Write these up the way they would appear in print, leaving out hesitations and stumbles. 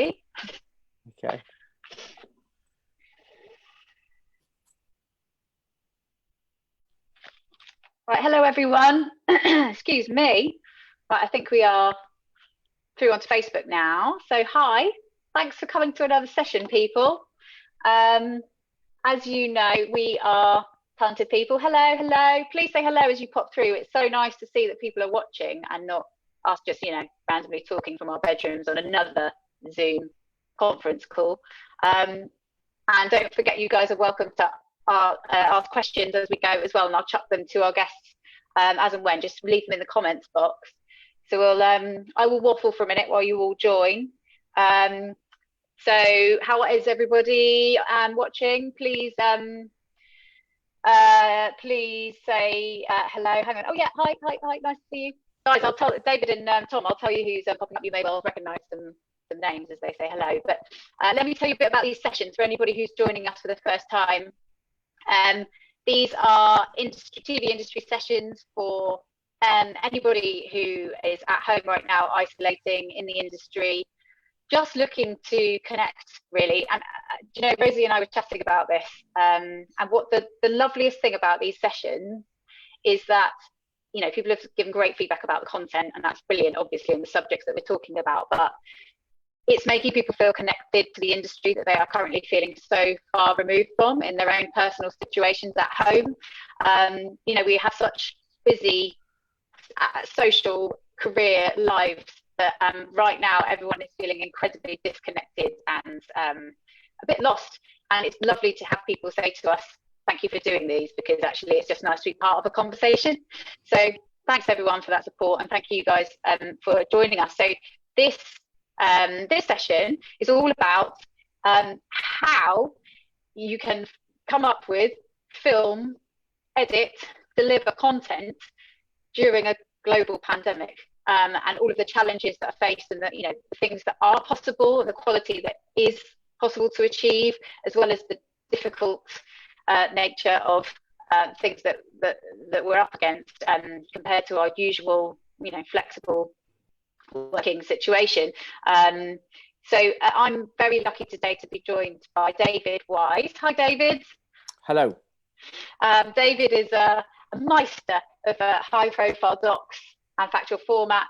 we? Okay. Right, hello everyone. Excuse me. Right, I think we are through onto Facebook now. So hi, thanks for coming to another session, people. As you know, we are talented people. Hello, hello. Please say hello as you pop through. It's so nice to see that people are watching and not us just, randomly talking from our bedrooms on another Zoom conference call. And don't forget, you guys are welcome to ask questions as we go as well, and I'll chuck them to our guests as and when. Just leave them in the comments box. So I will waffle for a minute while you all join. So how is everybody watching? Please please say hello. Hang on. Oh yeah, hi, nice to see you guys. I'll tell David and Tom, I'll tell you who's popping up. You may well recognize some names as they say hello, but let me tell you a bit about these sessions for anybody who's joining us for the first time. These are TV industry sessions for anybody who is at home right now, isolating in the industry, just looking to connect, really. And Rosie and I were chatting about this, and what the loveliest thing about these sessions is that people have given great feedback about the content, and that's brilliant, obviously, on the subjects that we're talking about, but it's making people feel connected to the industry that they are currently feeling so far removed from in their own personal situations at home. We have such busy social career lives that right now everyone is feeling incredibly disconnected and a bit lost. And it's lovely to have people say to us, thank you for doing these, because actually it's just nice to be part of a conversation. So thanks everyone for that support, and thank you guys for joining us. So this session is all about how you can come up with, film, edit, deliver content during a global pandemic, and all of the challenges that are faced, and the things that are possible, and the quality that is possible to achieve, as well as the difficult nature of things that we're up against compared to our usual flexible working situation. So I'm very lucky today to be joined by David Wise. Hi, David. Hello. David is a meister of high-profile docs and factual formats.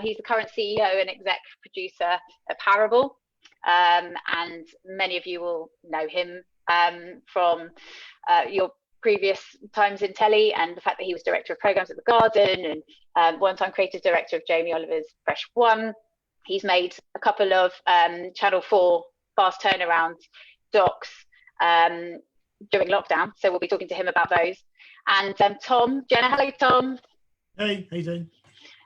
He's the current CEO and exec producer at Parable, and many of you will know him from your previous times in telly, and the fact that he was director of programs at The Garden and one-time creative director of Jamie Oliver's Fresh One. He's made a couple of Channel 4 fast turnaround docs during lockdown, so we'll be talking to him about those. And Tom Jenner. Hello, Tom. Hey, how you doing?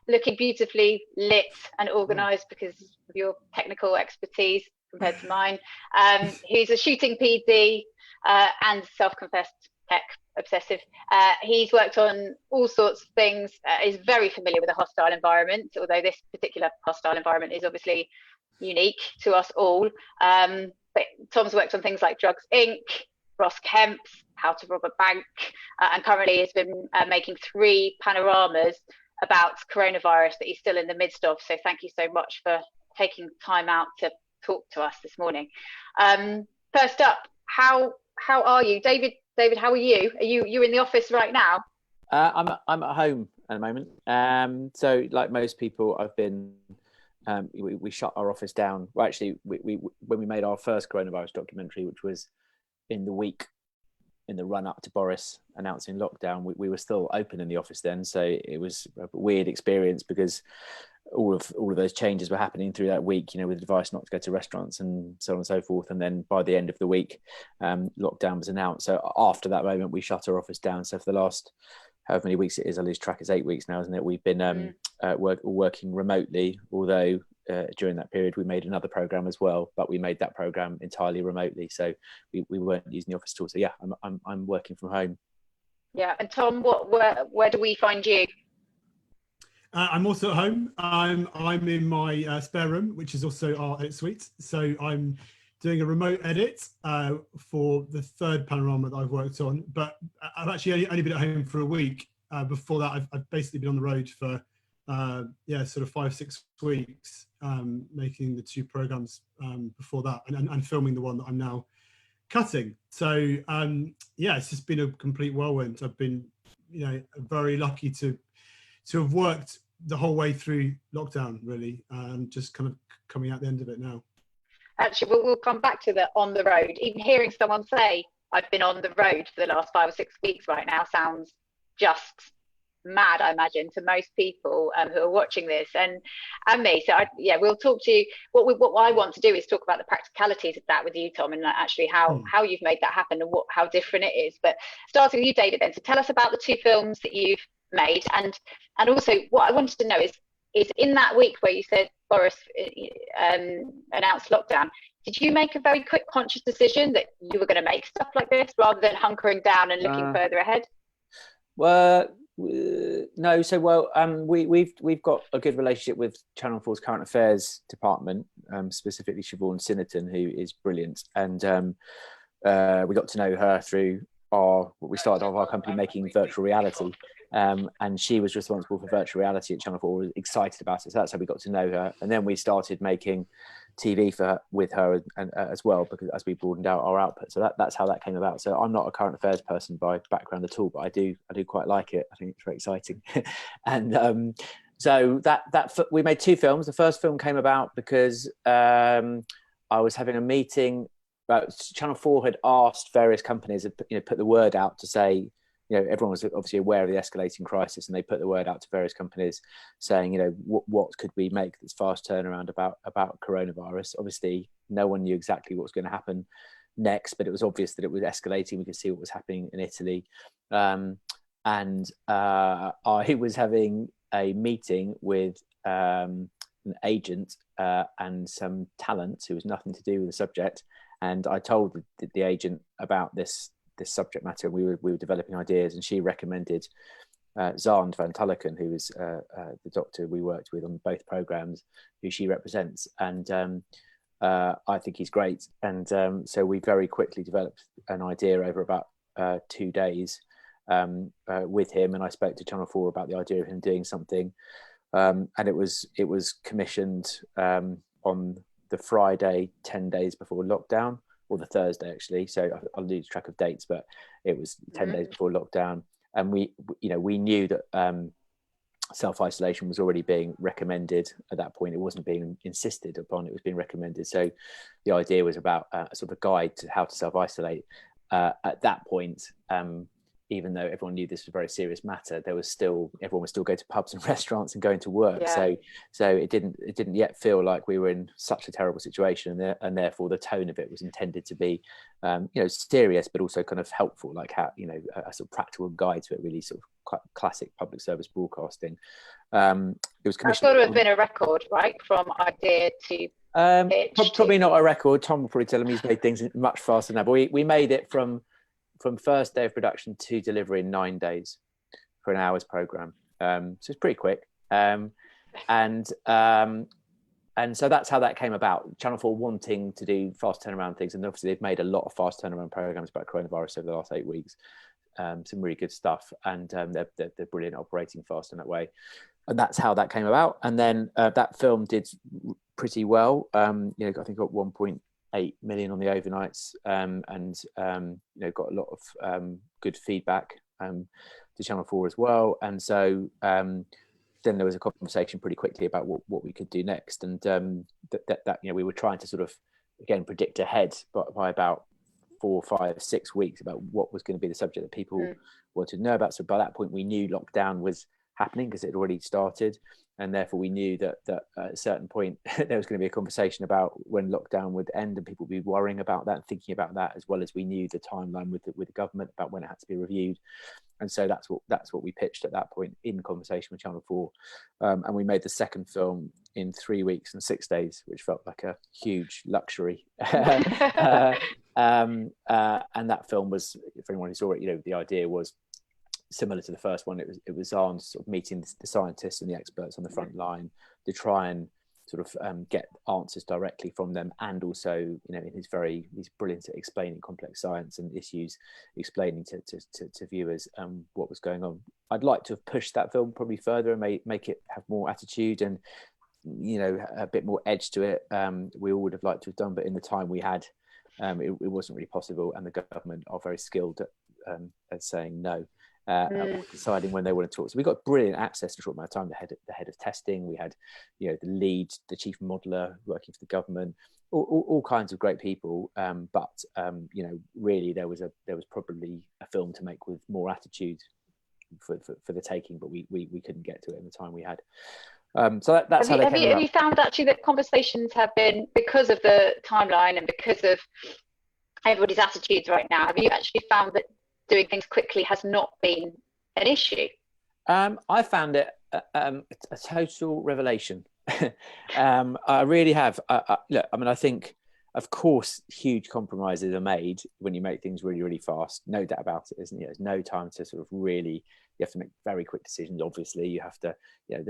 Looking beautifully lit and organised because of your technical expertise compared to mine. He's a shooting PD and self-confessed tech obsessive. He's worked on all sorts of things, is very familiar with a hostile environment, although this particular hostile environment is obviously unique to us all. But Tom's worked on things like Drugs Inc., Ross Kemp's How to Rob a Bank, and currently has been making 3 panoramas about coronavirus that he's still in the midst of. So thank you so much for taking time out to talk to us this morning. First up, how are you, David? David, how are you? Are you in the office right now? I'm at home at the moment. So like most people, I've been. We shut our office down. Well, actually, we when we made our first coronavirus documentary, which was in the week in the run up to Boris announcing lockdown, we were still open in the office then. So it was a weird experience because all of those changes were happening through that week, with advice not to go to restaurants and so on and so forth. And then by the end of the week, lockdown was announced. So after that moment, we shut our office down. So for the last, however many weeks it is, I lose track, it's 8 weeks now, isn't it? We've been working remotely, although during that period we made another program as well, but we made that program entirely remotely. So we weren't using the office at all. So yeah, I'm working from home. Yeah. And Tom, where do we find you? I'm also at home. I'm in my spare room, which is also our edit suite. So I'm doing a remote edit for the 3rd panorama that I've worked on. But I've actually only been at home for a week. Before that, I've basically been on the road for sort of 5-6 weeks, making the 2 programs before that, and filming the one that I'm now cutting. So it's just been a complete whirlwind. I've been, very lucky to have worked the whole way through lockdown, really, and just kind of coming out the end of it now. Actually, we'll come back to the on the road. Even hearing someone say, I've been on the road for the last 5 or 6 weeks right now, sounds just mad, I imagine, to most people who are watching this and me. So we'll talk to you. What I want to do is talk about the practicalities of that with you, Tom, and actually how you've made that happen and how different it is. But starting with you, David, then, so tell us about the 2 films that you've made, and also what I wanted to know is in that week where you said Boris announced lockdown, did you make a very quick conscious decision that you were going to make stuff like this rather than hunkering down and looking further ahead? Well, no. So, we've got a good relationship with Channel 4's current affairs department, specifically Siobhan Sinnerton, who is brilliant, and we got to know her through we started off our company making virtual reality, and she was responsible for virtual reality at Channel 4. Was excited about it, so that's how we got to know her. And then we started making TV with her as well, because as we broadened out our output, so that's how that came about. So I'm not a current affairs person by background at all, but I do quite like it. I think it's very exciting. And so that we made 2 films. The first film came about because I was having a meeting. Channel 4 had asked various companies, put the word out to say, everyone was obviously aware of the escalating crisis, and they put the word out to various companies saying, what could we make that's fast turnaround about coronavirus. Obviously, no one knew exactly what was going to happen next, but it was obvious that it was escalating. We could see what was happening in Italy. And I was having a meeting with an agent and some talent who was nothing to do with the subject. And I told the agent about this subject matter. We were developing ideas, and she recommended Zand van Tulleken, who was the doctor we worked with on both programs, who she represents. And I think he's great. And so we very quickly developed an idea over about 2 days with him. And I spoke to Channel 4 about the idea of him doing something. And it was commissioned on the Friday 10 days before lockdown, or the Thursday actually. So I'll lose track of dates, but it was 10 days before lockdown. And we knew that self-isolation was already being recommended at that point. It wasn't being insisted upon, it was being recommended. So the idea was about a sort of a guide to how to self-isolate. At that point, even though everyone knew this was a very serious matter, everyone was still going to pubs and restaurants and going to work. Yeah. So it didn't yet feel like we were in such a terrible situation, and therefore the tone of it was intended to be, serious, but also kind of helpful, like how, a sort of practical guide to it, really sort of quite classic public service broadcasting. It was commissioned. I thought it would have been a record, right, from idea to probably not a record. Tom will probably tell him he's made things much faster than that, but we made it from first day of production to delivery in 9 days for an hour's program. So it's pretty quick. And so that's how that came about. Channel 4 wanting to do fast turnaround things. And obviously they've made a lot of fast turnaround programs about coronavirus over the last 8 weeks. Some really good stuff. And they're brilliant operating fast in that way. And that's how that came about. And then that film did pretty well. I think got 1.8 million on the overnights, and got a lot of good feedback to Channel 4 as well. And so then there was a conversation pretty quickly about what we could do next, and that we were trying to sort of again predict ahead by about 4, 5, 6 weeks about what was going to be the subject that people wanted to know about. So by that point we knew lockdown was happening because it had already started, and therefore we knew that at a certain point there was going to be a conversation about when lockdown would end, and people would be worrying about that and thinking about that, as well as we knew the timeline with the government about when it had to be reviewed. And so that's what we pitched at that point in conversation with Channel 4, and we made the second film in 3 weeks and 6 days, which felt like a huge luxury. And that film was, for anyone who saw it, the idea was similar to the first one. It was on sort of meeting the scientists and the experts on the front line to try and sort of get answers directly from them, and also, you know, he's brilliant at explaining complex science and issues, explaining to viewers what was going on. I'd like to have pushed that film probably further and make it have more attitude and, you know, a bit more edge to it. We all would have liked to have done, but in the time we had, it wasn't really possible, and the government are very skilled at saying no. Deciding when they want to talk. So we got brilliant access in a short amount of time. The head of testing, we had, you know, the lead, the chief modeler working for the government, all kinds of great people. But you know, really there was probably a film to make with more attitude for the taking, but we couldn't get to it in the time we had. So that's how they came about. Have you found actually that conversations have been, because of the timeline and because of everybody's attitudes right now, have you actually found that doing things quickly has not been an issue? I found it a total revelation. I really have. Look, I mean, I think, of course, huge compromises are made when you make things really, really fast. No doubt about it, isn't it? There's no time to sort of really. You have to make very quick decisions. Obviously, you have to, you know,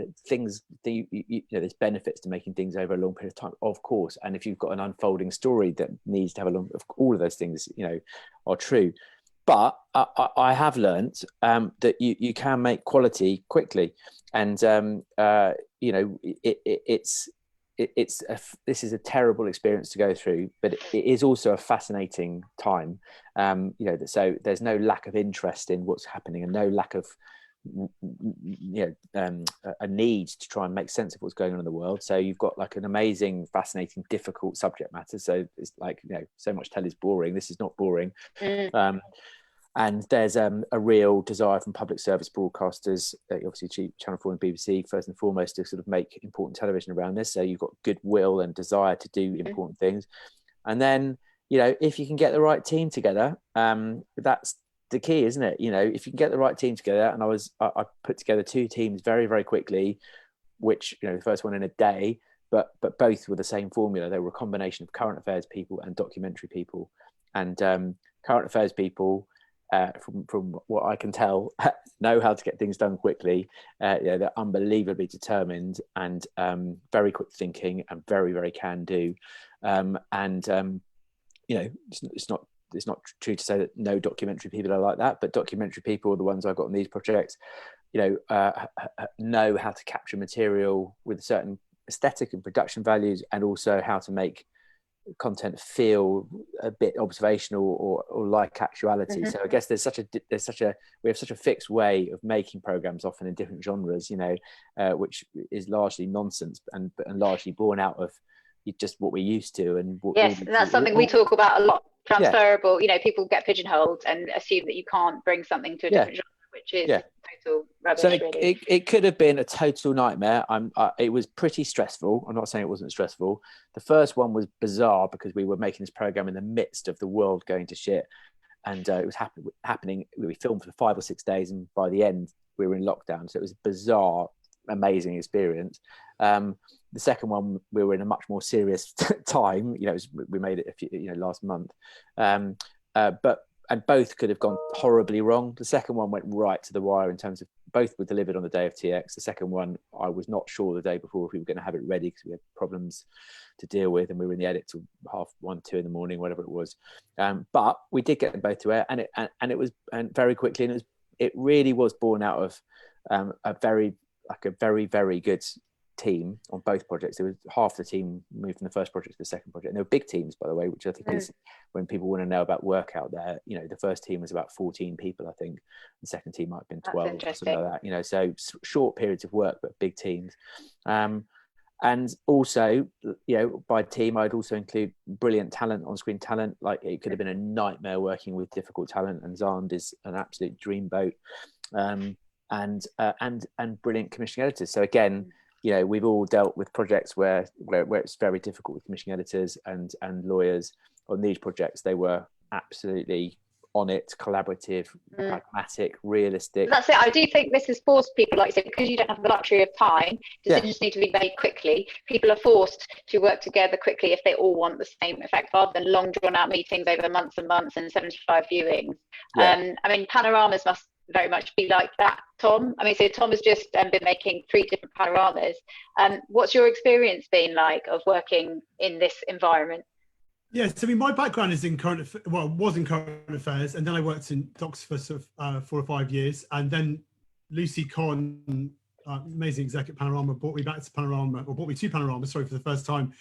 there's benefits to making things over a long period of time, of course. And if you've got an unfolding story that needs to have all of those things, you know, are true. But I have learned that you can make quality quickly, and you know, this is a terrible experience to go through, but it is also a fascinating time. You know, so there's no lack of interest in what's happening, and no lack of, you know, a need to try and make sense of what's going on in the world. So you've got like an amazing, fascinating, difficult subject matter. So it's like, you know, so much telly is boring. This is not boring. And there's a real desire from public service broadcasters, obviously Channel 4 and BBC, first and foremost, to sort of make important television around this. So you've got goodwill and desire to do important things. And then, you know, if you can get the right team together, that's the key, isn't it? You know, if you can get the right team together, and I put together 2 teams very, very quickly, which, you know, the first one in a day, but both were the same formula. They were a combination of current affairs people and documentary people. And current affairs people, from what I can tell, know how to get things done quickly. Yeah, they're unbelievably determined and very quick thinking and very, very can do. You know, it's not true to say that no documentary people are like that, but documentary people are the ones I've got on these projects. You know how to capture material with a certain aesthetic and production values, and also how to make content feel a bit observational or like actuality. So I guess we have such a fixed way of making programs, often in different genres, you know, which is largely nonsense and largely born out of just what we're used to. And that's something we talk about a lot. Transferable, you know, people get pigeonholed and assume that you can't bring something to a different genre, which is total rubbish. So really. it could have been a total nightmare. It was pretty stressful. I'm not saying it wasn't stressful. The first one was bizarre because we were making this program in the midst of the world going to shit, and it was happening. We filmed for 5 or 6 days, and by the end we were in lockdown. So it was a bizarre, amazing experience. The second one, we were in a much more serious time. You know, we made it last month. And both could have gone horribly wrong. The second one went right to the wire in terms of both were delivered on the day of TX. The second one, I was not sure the day before if we were going to have it ready because we had problems to deal with, and we were in the edit till 1:30, 2 in the morning, whatever it was. But we did get them both to air, and it was very quickly, and it really was born out of a very, very good team on both projects. There was half the team moved from the first project to the second project, and they were big teams, by the way, which I think is when people want to know about work out there. You know, the first team was about 14 people, I think. The second team might have been 12 or something like that. You know, so short periods of work but big teams. And also, you know, by team I'd also include brilliant talent, on-screen talent. Like, it could have been a nightmare working with difficult talent, and Zand is an absolute dreamboat. And brilliant commissioning editors. So again, you know, we've all dealt with projects where it's very difficult with commissioning editors and lawyers. On these projects, they were absolutely on it, collaborative, pragmatic, realistic. That's it. I do think this has forced people, like I said, because you don't have the luxury of time, decisions need to be made quickly. People are forced to work together quickly if they all want the same effect, rather than long drawn out meetings over months and months and 75 viewings. I mean, panoramas very much be like that, Tom? I mean, so Tom has just been making 3 different panoramas. What's your experience been like of working in this environment? Yes, I mean, my background is in was in current affairs, and then I worked in docs for sort of 4 or 5 years, and then Lucy Conn, amazing exec at Panorama, brought me back to Panorama, or brought me to Panorama, sorry, for the first time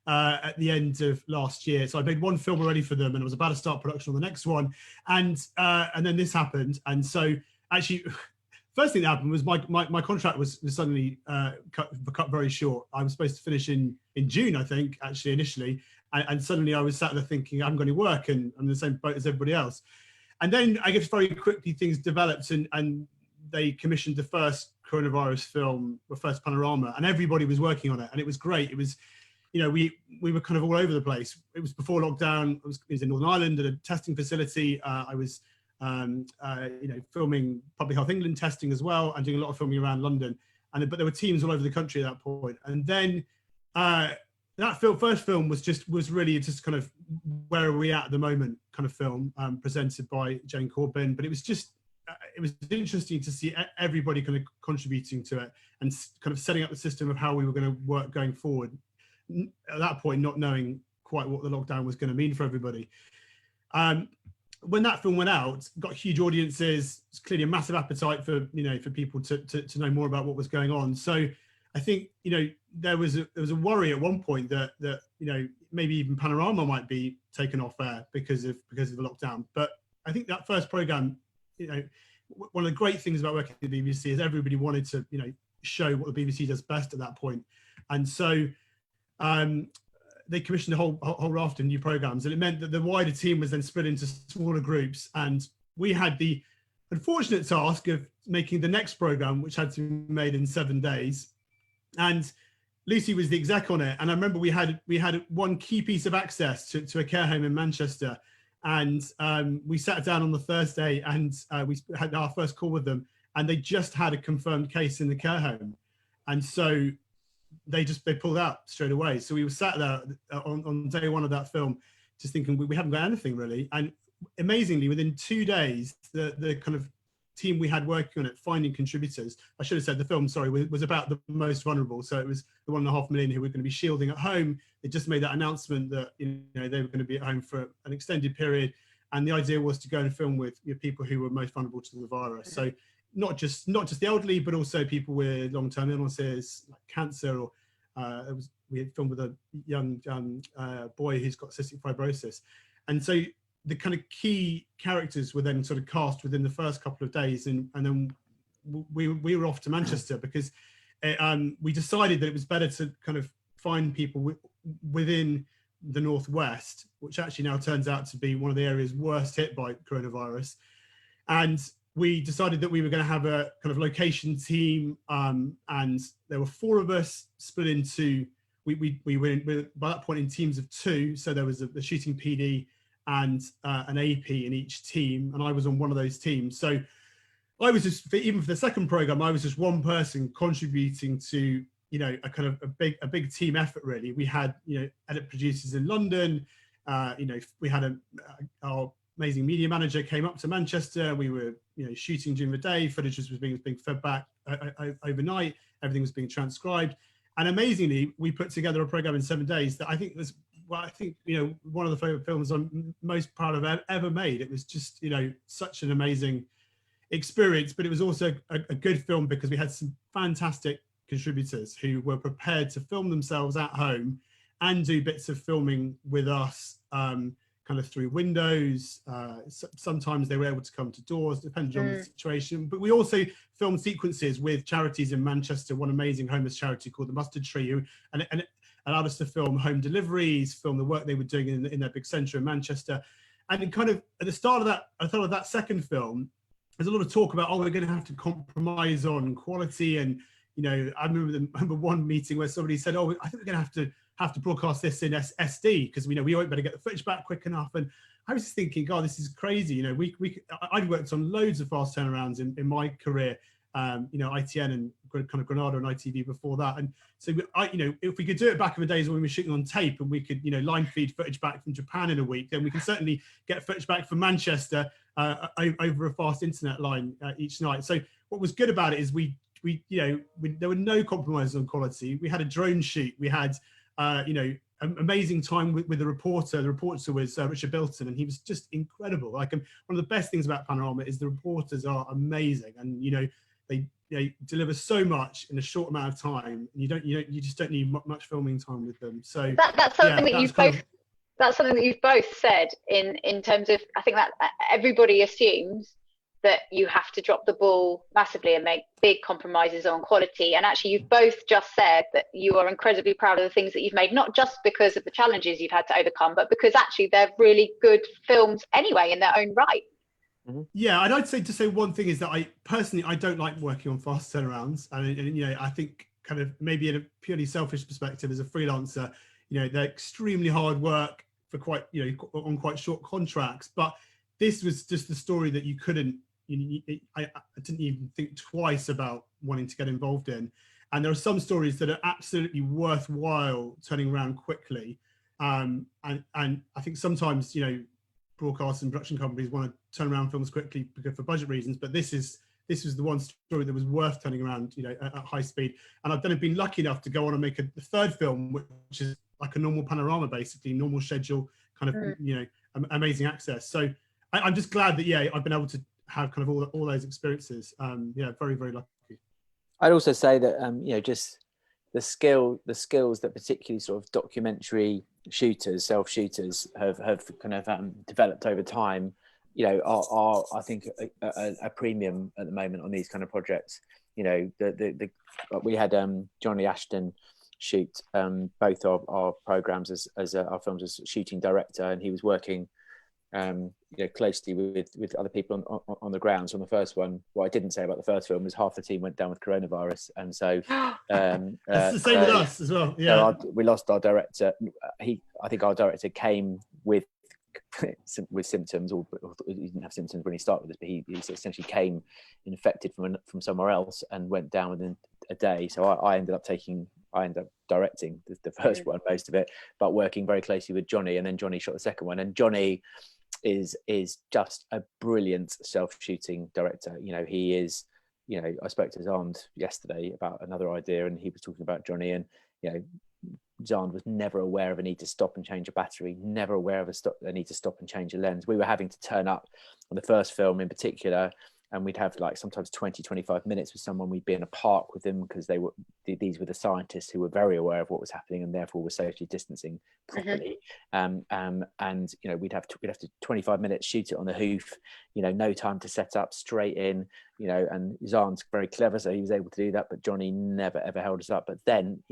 at the end of last year. So I made 1 film already for them, and I was about to start production on the next one, and then this happened, and so actually. First thing that happened was my contract was suddenly cut very short. I was supposed to finish in June, I think, actually, initially. And suddenly I was sat there thinking, I haven't got any work and I'm in the same boat as everybody else. And then I guess very quickly things developed and they commissioned the first coronavirus film, the first Panorama, and everybody was working on it. And it was great. It was, you know, we were kind of all over the place. It was before lockdown. It was in Northern Ireland at a testing facility. I was you know, filming Public Health England testing as well, and doing a lot of filming around London. But there were teams all over the country at that point. And then that first film was really just kind of where are we at the moment kind of film, presented by Jane Corbin. But it was just it was interesting to see everybody kind of contributing to it and kind of setting up the system of how we were going to work going forward. At that point, not knowing quite what the lockdown was going to mean for everybody. When that film went out, got huge audiences. It's clearly a massive appetite for, you know, for people to know more about what was going on. So I think, you know, there was a worry at one point that you know, maybe even Panorama might be taken off air because of the lockdown. But I think that first program, you know, one of the great things about working at the BBC is everybody wanted to, you know, show what the BBC does best at that point. And so they commissioned a whole raft of new programs, and it meant that the wider team was then split into smaller groups. And we had the unfortunate task of making the next program, which had to be made in 7 days. And Lucy was the exec on it. And I remember we had one key piece of access to a care home in Manchester. And we sat down on the Thursday and we had our first call with them, and they just had a confirmed case in the care home. And so they pulled out straight away. So we were sat there on day 1 of that film, just thinking we haven't got anything really. And amazingly, within 2 days, the kind of team we had working on it, finding contributors. I should have said the film, sorry, was about the most vulnerable. So it was the 1.5 million who were going to be shielding at home. They just made that announcement that, you know, they were going to be at home for an extended period. And the idea was to go and film with, you know, people who were most vulnerable to the virus. So not just the elderly, but also people with long-term illnesses like cancer, or we had filmed with a young boy who's got cystic fibrosis. And so the kind of key characters were then sort of cast within the first couple of days, and then we were off to Manchester because we decided that it was better to kind of find people within the Northwest, which actually now turns out to be one of the areas worst hit by coronavirus. And we decided that we were going to have a kind of location team, and there were 4 of us split into, we were by that point in teams of 2. So there was a shooting PD and an AP in each team, and I was on one of those teams. So I was just, even for the second program, I was just one person contributing to, you know, a kind of a big team effort really. We had, you know, edit producers in London, you know, we had our amazing media manager came up to Manchester. We were, you know, shooting during the day. Footage was being fed back overnight. Everything was being transcribed, and amazingly, we put together a program in 7 days that I think was, well, I think, you know, one of the favorite films I'm most proud of ever made. It was just, you know, such an amazing experience, but it was also a good film because we had some fantastic contributors who were prepared to film themselves at home and do bits of filming with us, kind of through windows. Sometimes they were able to come to doors, depending on the situation. But we also filmed sequences with charities in Manchester, one amazing homeless charity called the Mustard Tree, and it allowed us to film home deliveries, film the work they were doing in their big centre in Manchester. And it kind of, at the start of that, I thought of that second film, there's a lot of talk about, oh, we're going to have to compromise on quality. And, you know, I remember one meeting where somebody said, oh, I think we're going to have to broadcast this in SD because we won't better get the footage back quick enough. And I was just thinking, God, this is crazy. You know, I'd worked on loads of fast turnarounds in my career, ITN and kind of Granada and ITV before that. And so, if we could do it back in the days when we were shooting on tape and we could, line feed footage back from Japan in a week, then we can certainly get footage back from Manchester over a fast internet line each night. So what was good about it is there were no compromises on quality. We had a drone shoot. We had, amazing time with the reporter. The reporter was Richard Bilton, and he was just incredible. Like, one of the best things about Panorama is the reporters are amazing, and they deliver so much in a short amount of time. And you just don't need much filming time with them. So that's something that you've both. That's something that you've both said in terms of, I think that everybody assumes that you have to drop the ball massively and make big compromises on quality. And actually, you've both just said that you are incredibly proud of the things that you've made, not just because of the challenges you've had to overcome, but because actually they're really good films anyway in their own right. Mm-hmm. Yeah, and I'd say to say one thing is that I don't like working on fast turnarounds. And I think kind of maybe in a purely selfish perspective as a freelancer, they're extremely hard work for on quite short contracts. But this was just the story that you couldn't, I didn't even think twice about wanting to get involved in. And there are some stories that are absolutely worthwhile turning around quickly. And I think sometimes, broadcast and production companies want to turn around films quickly because for budget reasons, but this was the one story that was worth turning around, at high speed. And I've been lucky enough to go on and make the third film, which is like a normal Panorama, basically normal schedule, kind of, amazing access. So I'm just glad that, I've been able to have kind of all those experiences. Very, very lucky. I'd also say that, just the skills that particularly sort of documentary shooters, self-shooters have kind of developed over time, are I think a premium at the moment on these kind of projects. We had Johnny Ashton shoot both our programs as our films as shooting director, and he was working closely with other people on the grounds on the first one. What I didn't say about the first film was half the team went down with coronavirus, and so it's the same with us as well. Yeah, we lost our director. I think our director came with symptoms, or he didn't have symptoms when he started with this, but he essentially came infected from somewhere else and went down within a day. So I ended up directing the first one, most of it, but working very closely with Johnny, and then Johnny shot the second one. And Johnny is just a brilliant self-shooting director. He is, I spoke to Zand yesterday about another idea, and he was talking about Johnny, and Zand was never aware of a need to stop and change a battery, never aware of a need to stop and change a lens. We were having to turn up on the first film in particular, and we'd have like sometimes 20-25 minutes with someone. We'd be in a park with them because these were the scientists who were very aware of what was happening and therefore were socially distancing properly. And we'd have to 25 minutes, shoot it on the hoof, no time to set up, straight in, and Zand's very clever, so he was able to do that, but Johnny never ever held us up. But then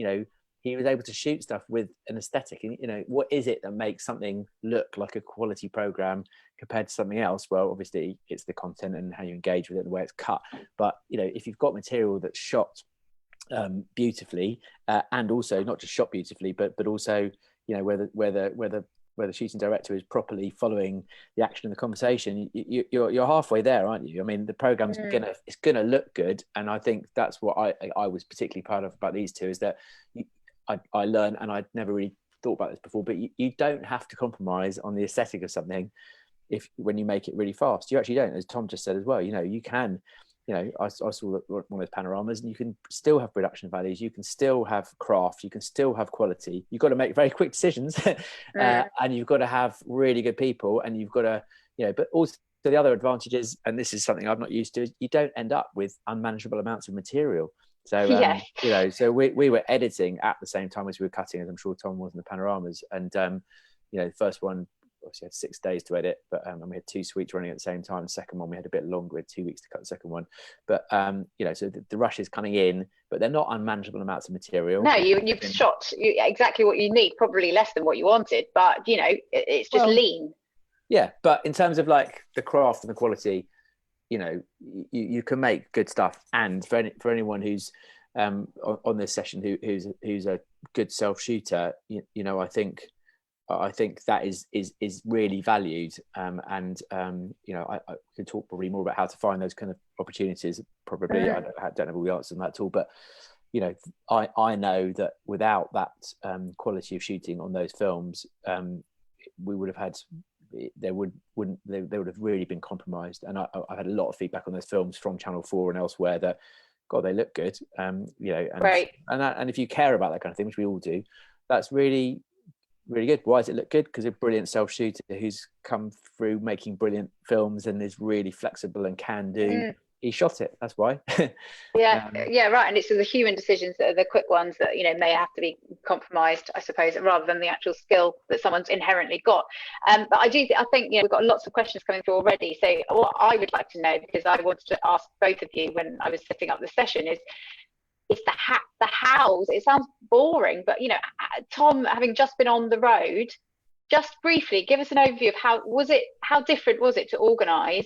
he was able to shoot stuff with an aesthetic, and what is it that makes something look like a quality program compared to something else? Well, obviously it's the content and how you engage with it, the way it's cut. But if you've got material that's shot beautifully, and also not just shot beautifully, but also where the shooting director is properly following the action in the conversation, you're halfway there, aren't you? I mean, the program's gonna look good, and I think that's what I was particularly proud of about these two, is that I learned, and I'd never really thought about this before, but you don't have to compromise on the aesthetic of something when you make it really fast. You actually don't, as Tom just said as well. You can, I saw one of those panoramas, and you can still have production values, you can still have craft, you can still have quality. You've got to make very quick decisions, and you've got to have really good people, and you've got to, but also the other advantage is, and this is something I've not used to, is you don't end up with unmanageable amounts of material. So, so we were editing at the same time as we were cutting, as I'm sure Tom was in the panoramas. And, the first one obviously had 6 days to edit, but and we had 2 suites running at the same time. The second one, we had a bit longer, we had 2 weeks to cut the second one. But, so the rush is coming in, but they're not unmanageable amounts of material. No, you've shot exactly what you need, probably less than what you wanted, but, it's just lean. Yeah, but in terms of like the craft and the quality, you can make good stuff. And for anyone who's on this session who's a good self shooter, I think that is really valued. I could talk probably more about how to find those kind of opportunities. Probably, I don't have all the answers on that at all, but you know, I know that without that quality of shooting on those films, we would have had, they would have really been compromised. And I've had a lot of feedback on those films from Channel 4 and elsewhere that, God, they look good. You know, and right. and if you care about that kind of thing, which we all do, that's really, really good. Why does it look good? Because a brilliant self-shooter who's come through making brilliant films and is really flexible and can do. He shot it. That's why. Yeah, right. And it's the human decisions that are the quick ones that, you know, may have to be compromised, I suppose, rather than the actual skill that someone's inherently got. But I think, you know, we've got lots of questions coming through already. So what I would like to know, because I wanted to ask both of you when I was setting up the session, is the hows. It sounds boring, but, you know, Tom, having just been on the road, just briefly give us an overview of how different was it to organise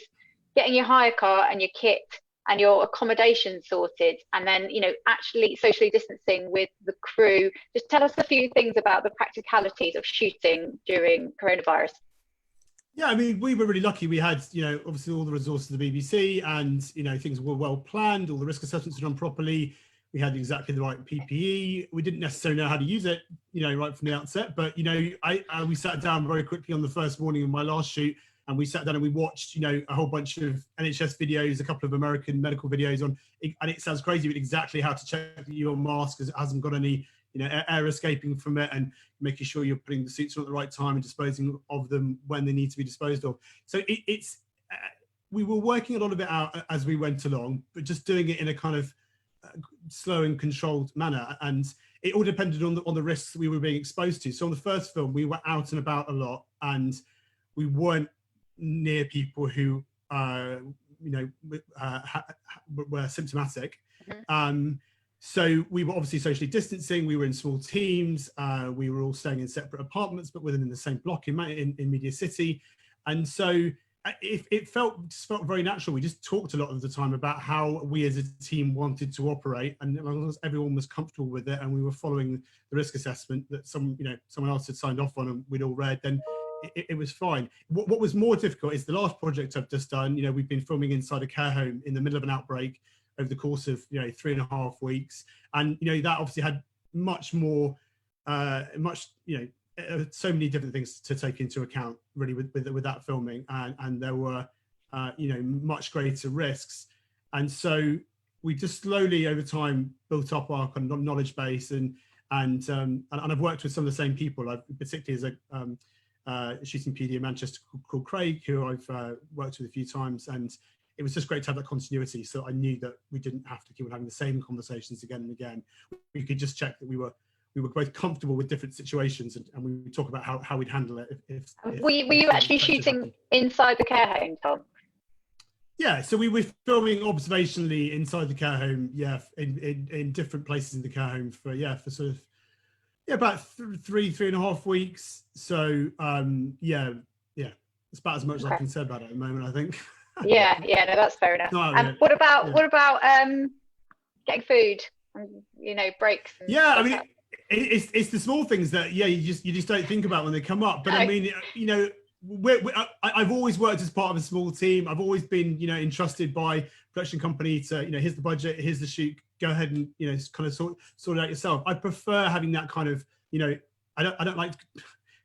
getting your hire car and your kit and your accommodation sorted, and then, you know, actually socially distancing with the crew. Just tell us a few things about the practicalities of shooting during coronavirus. Yeah, I mean, we were really lucky. We had, you know, obviously all the resources of the BBC, and, you know, things were well planned. All the risk assessments were done properly. We had exactly the right PPE. We didn't necessarily know how to use it, you know, right from the outset. But, you know, we sat down very quickly on the first morning of my last shoot, and we sat down and we watched, you know, a whole bunch of NHS videos, a couple of American medical videos on, and it sounds crazy, but exactly how to check that your mask hasn't got any, you know, air escaping from it, and making sure you're putting the suits on at the right time and disposing of them when they need to be disposed of. So we were working a lot of it out as we went along, but just doing it in a kind of slow and controlled manner. And it all depended on the risks we were being exposed to. So on the first film, we were out and about a lot, and we weren't near people who you know, were symptomatic. So we were obviously socially distancing. We were in small teams. We were all staying in separate apartments, but within the same block in Media City. And so it felt very natural. We just talked a lot of the time about how we as a team wanted to operate, and as long as everyone was comfortable with it, and we were following the risk assessment that someone else had signed off on and we'd all read, then it was fine. What was more difficult is the last project I've just done. You know, we've been filming inside a care home in the middle of an outbreak over the course of, you know, 3.5 weeks, and, you know, that obviously had much more, you know, so many different things to take into account really with that filming, and there were you know, much greater risks. And so we just slowly over time built up our kind of knowledge base, and I've worked with some of the same people. I've particularly as a shooting PD in Manchester called Craig, who I've worked with a few times, and it was just great to have that continuity. So I knew that we didn't have to keep on having the same conversations again and again. We could just check that we were both comfortable with different situations, and we would talk about how we'd handle it. Were you actually shooting inside the care home, Tom? Yeah, so we were filming observationally inside the care home, yeah, in different places in the care home for sort of, yeah, about 3.5 weeks. So yeah, it's about as much as I can say about it at the moment, I think. yeah, no, that's fair enough. And what about getting food and, you know, breaks? Yeah, I mean, it's the small things that, yeah, you just don't think about when they come up. But I mean, you know, I've always worked as part of a small team. I've always been, you know, entrusted by production company to, you know, here's the budget, here's the shoot, go ahead and, you know, kind of sort it out yourself. I prefer having that kind of, you know, I don't like,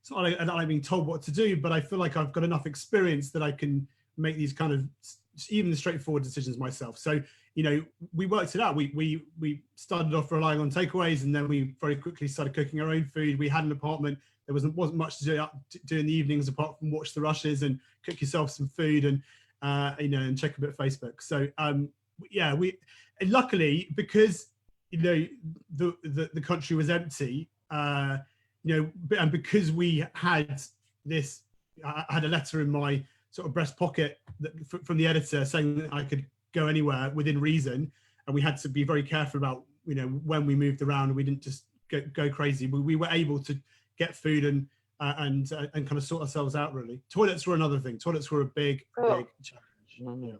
it's not like I don't like being told what to do, but I feel like I've got enough experience that I can make these kind of even the straightforward decisions myself. So, you know, we worked it out. We started off relying on takeaways, and then we very quickly started cooking our own food. We had an apartment. There wasn't much to do in the evenings apart from watch the rushes and cook yourself some food, and you know, and check a bit of Facebook. So yeah, luckily, because, you know, the country was empty, you know, and because we had this, I had a letter in my sort of breast pocket from the editor saying that I could go anywhere within reason, and we had to be very careful about, you know, when we moved around. We didn't just go crazy. We were able to get food and kind of sort ourselves out, really. Toilets were another thing. Toilets were a big challenge. Yeah.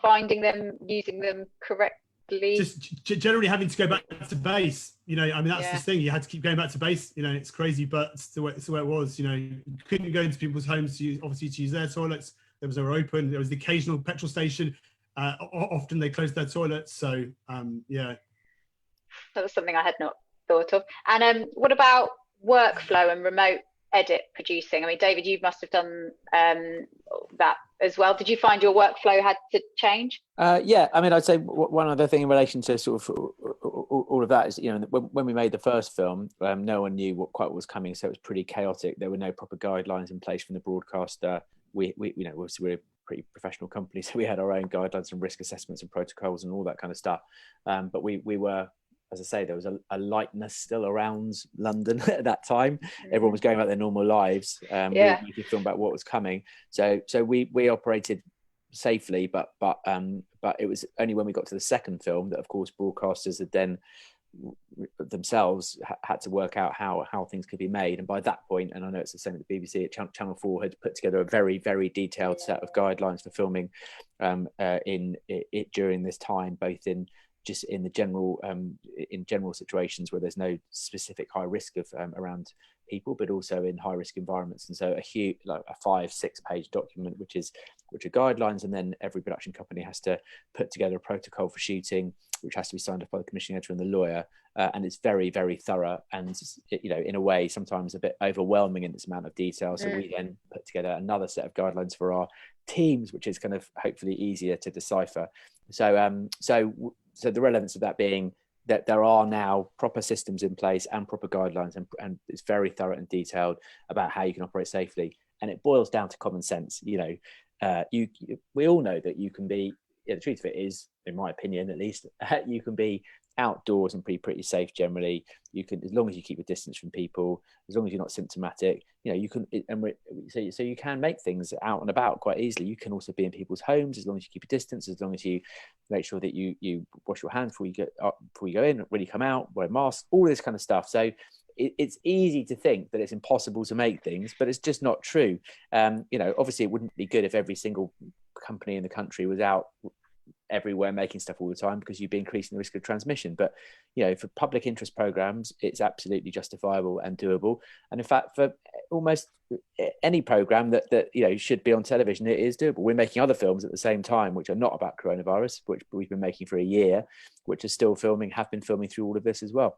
Finding them, using them correctly? Just generally having to go back to base. You know, I mean, that's the thing. You had to keep going back to base. You know, it's crazy, but it's the way it was. You know, you couldn't go into people's homes to use their toilets. There was nowhere open. There was the occasional petrol station. Often they closed their toilets. So yeah. That was something I had not thought of. And what about workflow and remote edit producing? I mean, David, you must have done that as well. Did you find your workflow had to change? Yeah, I mean, I'd say one other thing in relation to sort of all of that is, you know, when we made the first film, no one knew what was coming, so it was pretty chaotic. There were no proper guidelines in place from the broadcaster. We you know, obviously we're a pretty professional company, so we had our own guidelines and risk assessments and protocols and all that kind of stuff. But we were, as I say, there was a lightness still around London at that time. Everyone was going about their normal lives. We could film about what was coming. So we operated safely, but it was only when we got to the second film that, of course, broadcasters had then themselves had to work out how things could be made. And by that point, and I know it's the same at the BBC, Channel 4 had put together a very, very detailed set of guidelines for filming during this time, both in the general in general situations where there's no specific high risk of around people, but also in high risk environments. And so a huge, like a 5-6 page document, which are guidelines, and then every production company has to put together a protocol for shooting, which has to be signed off by the commissioning editor and the lawyer. And it's very, very thorough, and, you know, in a way sometimes a bit overwhelming in its amount of detail. So we then put together another set of guidelines for our teams, which is kind of hopefully easier to decipher. So the relevance of that being that there are now proper systems in place and proper guidelines, and it's very thorough and detailed about how you can operate safely. And it boils down to common sense. You know, we all know that you can be, the truth of it is, in my opinion at least, you can be outdoors and be pretty safe generally. You can, as long as you keep your distance from people, as long as you're not symptomatic, you know, you can, so you can make things out and about quite easily. You can also be in people's homes, as long as you keep your distance, as long as you make sure that you wash your hands before you go in, when you come out, wear masks, all this kind of stuff. So it's easy to think that it's impossible to make things, but it's just not true. You know, obviously it wouldn't be good if every single company in the country was out everywhere making stuff all the time, because you'd be increasing the risk of transmission. But, you know, for public interest programs, it's absolutely justifiable and doable. And in fact, for almost any program that you know should be on television, it is doable. We're making other films at the same time which are not about coronavirus, which we've been making for a year, which are still filming, have been filming through all of this as well.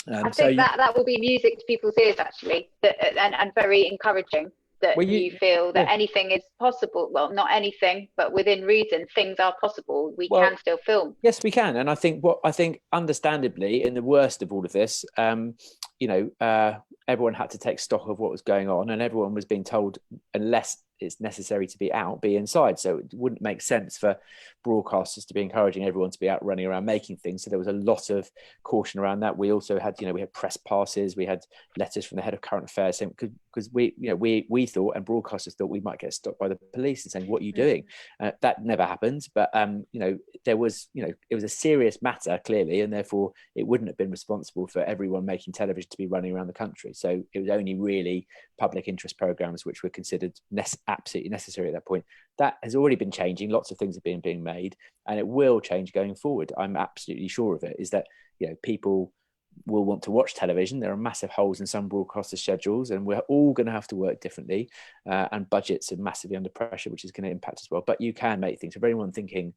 I think that will be music to people's ears, actually, and very encouraging. That you feel that anything is possible. Well, not anything, but within reason, things are possible. We can still film. Yes, we can. And I think understandably, in the worst of all of this, you know, everyone had to take stock of what was going on, and everyone was being told, unless it's necessary to be out, be inside. So it wouldn't make sense for broadcasters to be encouraging everyone to be out running around making things. So there was a lot of caution around that. We also had, you know, we had press passes, we had letters from the head of current affairs saying, because we thought, and broadcasters thought, we might get stopped by the police and saying, what are you doing? That never happened. But you know, there was, you know, it was a serious matter clearly, and therefore it wouldn't have been responsible for everyone making television to be running around the country. So it was only really public interest programs which were considered absolutely necessary at that point. That has already been changing. Lots of things have been being made, and it will change going forward. I'm absolutely sure of it. Is that, you know, people will want to watch television. There are massive holes in some broadcaster schedules, and we're all going to have to work differently, and budgets are massively under pressure, which is going to impact as well. But you can make things. For anyone thinking,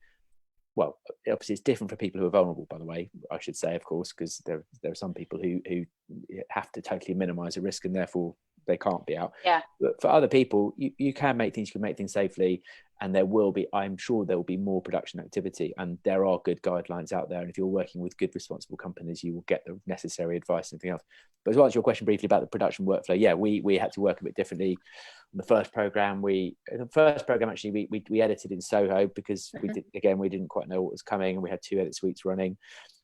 well, obviously it's different for people who are vulnerable, by the way, I should say, of course, because there are some people who have to totally minimize the risk, and therefore they can't be out. Yeah. But for other people, you can make things, you can make things safely, and there will be, I'm sure there will be more production activity, and there are good guidelines out there. And if you're working with good, responsible companies, you will get the necessary advice and everything else. But to answer your question briefly about the production workflow, yeah, we had to work a bit differently. On the first program, actually we edited in Soho, because we didn't quite know what was coming, and we had 2 edit suites running.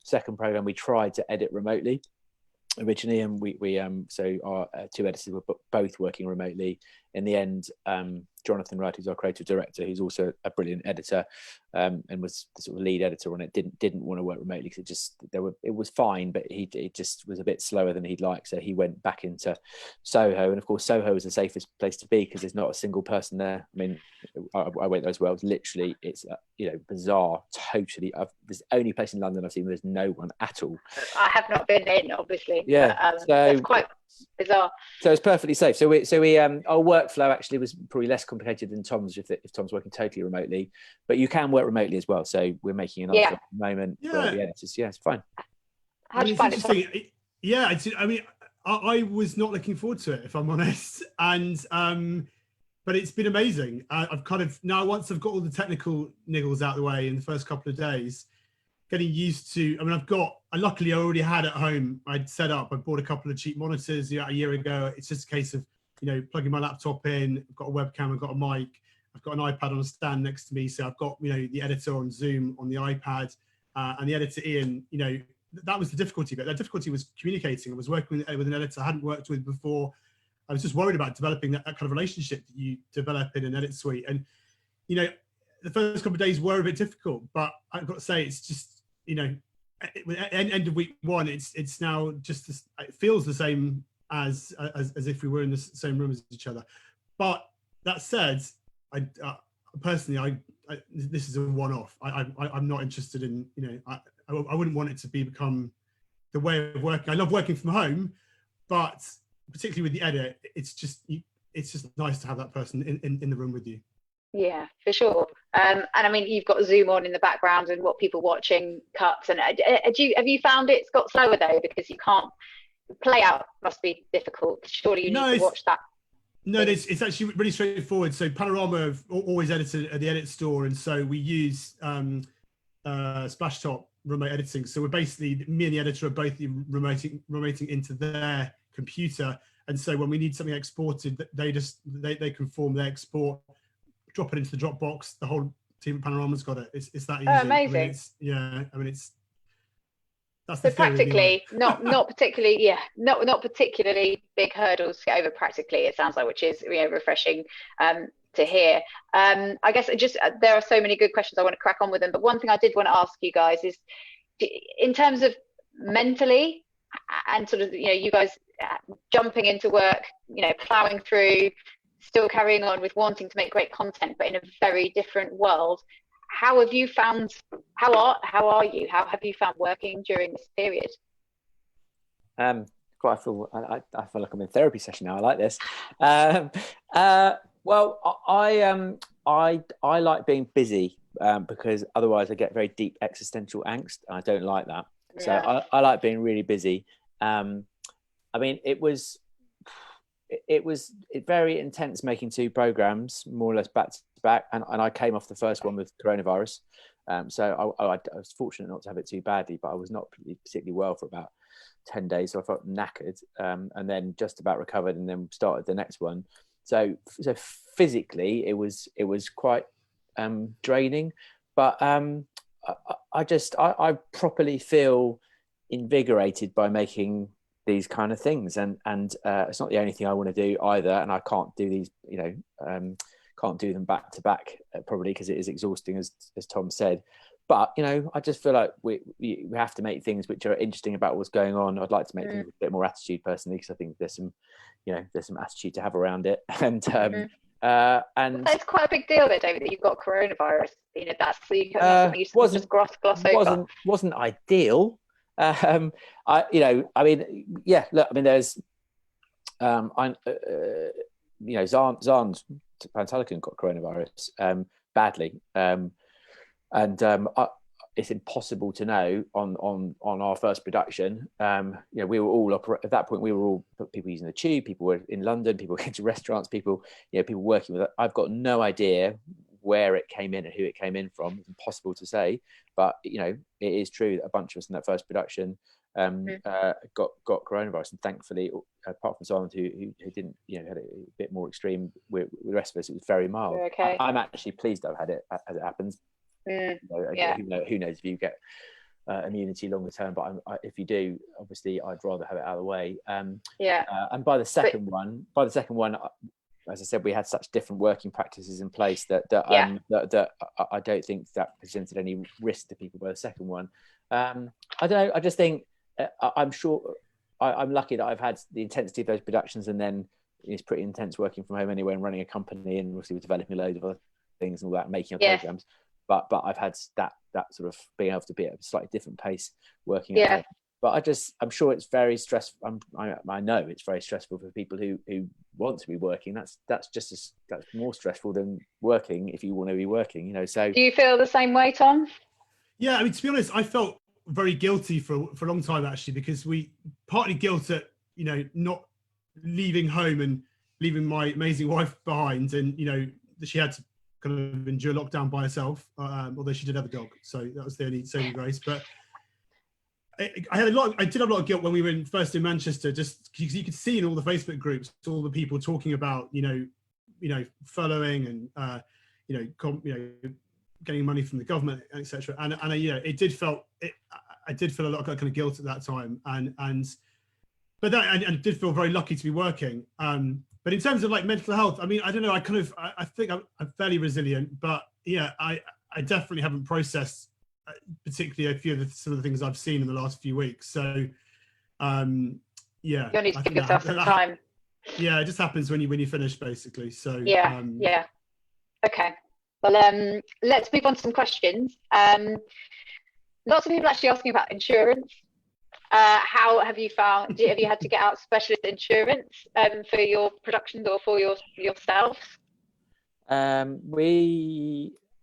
Second program, we tried to edit remotely originally, and we so our 2 editors were both working remotely. In the end, Jonathan Wright, who's our creative director, who's also a brilliant editor, and was the sort of lead editor on it, didn't want to work remotely, because it was fine, but it just was a bit slower than he'd like. So he went back into Soho, and of course Soho is the safest place to be, because there's not a single person there. I mean, I went there as well. Literally, it's you know, bizarre. Totally, there's the only place in London I've seen where there's no one at all. I have not been in, obviously. Yeah, but, that's quite bizarre. So it's perfectly safe. So we our workflow actually was probably less complicated than Tom's if Tom's working totally remotely, but you can work remotely as well. So we're making another at the moment for the editors. Yeah, it's fine. How do you find it? Yeah, I mean, I was not looking forward to it, if I'm honest, and but it's been amazing. I've kind of now, once I've got all the technical niggles out of the way in the first couple of days, getting used to, I mean, luckily I already had at home, I'd set up, I bought a couple of cheap monitors a year ago. It's just a case of, plugging my laptop in, I've got a webcam, I've got a mic, I've got an iPad on a stand next to me. So I've got, the editor on Zoom on the iPad and the editor Ian, that was the difficulty. But the difficulty was communicating. I was working with an editor I hadn't worked with before. I was just worried about developing that kind of relationship that you develop in an edit suite. And, the first couple of days were a bit difficult, but I've got to say, it's just, end of week one, it's now just, it feels the same as if we were in the same room as each other. But that said, I personally, this is a one-off. I'm not interested in, I wouldn't want it to become the way of working. I love working from home, but particularly with the edit, it's just nice to have that person in the room with you. Yeah, for sure. And I mean, you've got Zoom on in the background and what people watching cuts. And have you found it's got slower though, because you can't play out? Must be difficult. Surely you need to watch that. No, it's actually really straightforward. So Panorama have always edited at the Edit Store, and so we use Splashtop remote editing. So we're basically, me and the editor are both remoting into their computer, and so when we need something exported, they conform, they export, drop it into the Dropbox. The whole team at Panorama's got it. It's that easy. Oh, amazing. That's so practically not particularly not particularly big hurdles to get over practically, it sounds like, which is refreshing to hear. I guess there are so many good questions, I want to crack on with them, but one thing I did want to ask you guys is, in terms of mentally and sort of you guys jumping into work, plowing through, still carrying on with wanting to make great content, but in a very different world. How have you found? How are you? How have you found working during this period? I feel like I'm in a therapy session now. I like this. Well, I like being busy because otherwise I get very deep existential angst. I don't like that. Yeah. So I like being really busy. I mean, it was very intense making 2 programs more or less back to back, and I came off the first one with coronavirus, so I was fortunate not to have it too badly, but I was not particularly well for about 10 days, so I felt knackered, and then just about recovered, and then started the next one. So physically it was quite draining, but I properly feel invigorated by making these kind of things, and it's not the only thing I want to do either, and I can't do these can't do them back to back probably because it is exhausting, as Tom said, but I just feel like we have to make things which are interesting about what's going on. I'd like to make things with a bit more attitude personally, because I think there's some attitude to have around it, and and it's quite a big deal though, David, that you've got coronavirus. That's something you just gloss over. Wasn't ideal. Look, I mean, there's Zarn's Pantelican got coronavirus badly, and it's impossible to know on our first production. We were all at that point. We were all people using the tube. People were in London. People were going to restaurants. People working with it. I've got no idea where it came in and who it came in from. It's impossible to say, but it is true that a bunch of us in that first production got coronavirus, and thankfully, apart from someone who didn't, had a bit more extreme, with the rest of us, it was very mild. Okay. I'm actually pleased I've had it as it happens. Who knows if you get immunity longer term, but if you do, obviously I'd rather have it out of the way. And by the second one, as I said, we had such different working practices in place that I don't think that presented any risk to people by the second one. I don't know. I just think I'm sure I'm lucky that I've had the intensity of those productions, and then it's pretty intense working from home anyway and running a company, and obviously we're developing a load of other things and all that, making our programs. But I've had that sort of being able to be at a slightly different pace working at home. But I'm sure it's very stressful. I know it's very stressful for people who want to be working. That's more stressful than working if you want to be working, you know. So do you feel the same way, Tom? Yeah, I mean, to be honest, I felt very guilty for a long time, actually, because partly guilt at, you know, not leaving home and leaving my amazing wife behind, and, you know, she had to kind of endure lockdown by herself, although she did have a dog, so that was the only saving grace. But I did have a lot of guilt when we were first in Manchester, just because you could see in all the Facebook groups all the people talking about, you know, furloughing and getting money from the government, etc. And you know, I did feel a lot of kind of guilt at that time, but I did feel very lucky to be working. But in terms of like mental health, I mean, I don't know. I think I'm fairly resilient, but yeah, I definitely haven't processed particularly a few of some of the things I've seen in the last few weeks. So yeah, you'll need to give yourself some time. Yeah, it just happens when you finish, basically. So yeah. Okay. Well, let's move on to some questions. Lots of people actually asking about insurance. How have you found? Have you had to get out specialist insurance for your productions or for yourselves?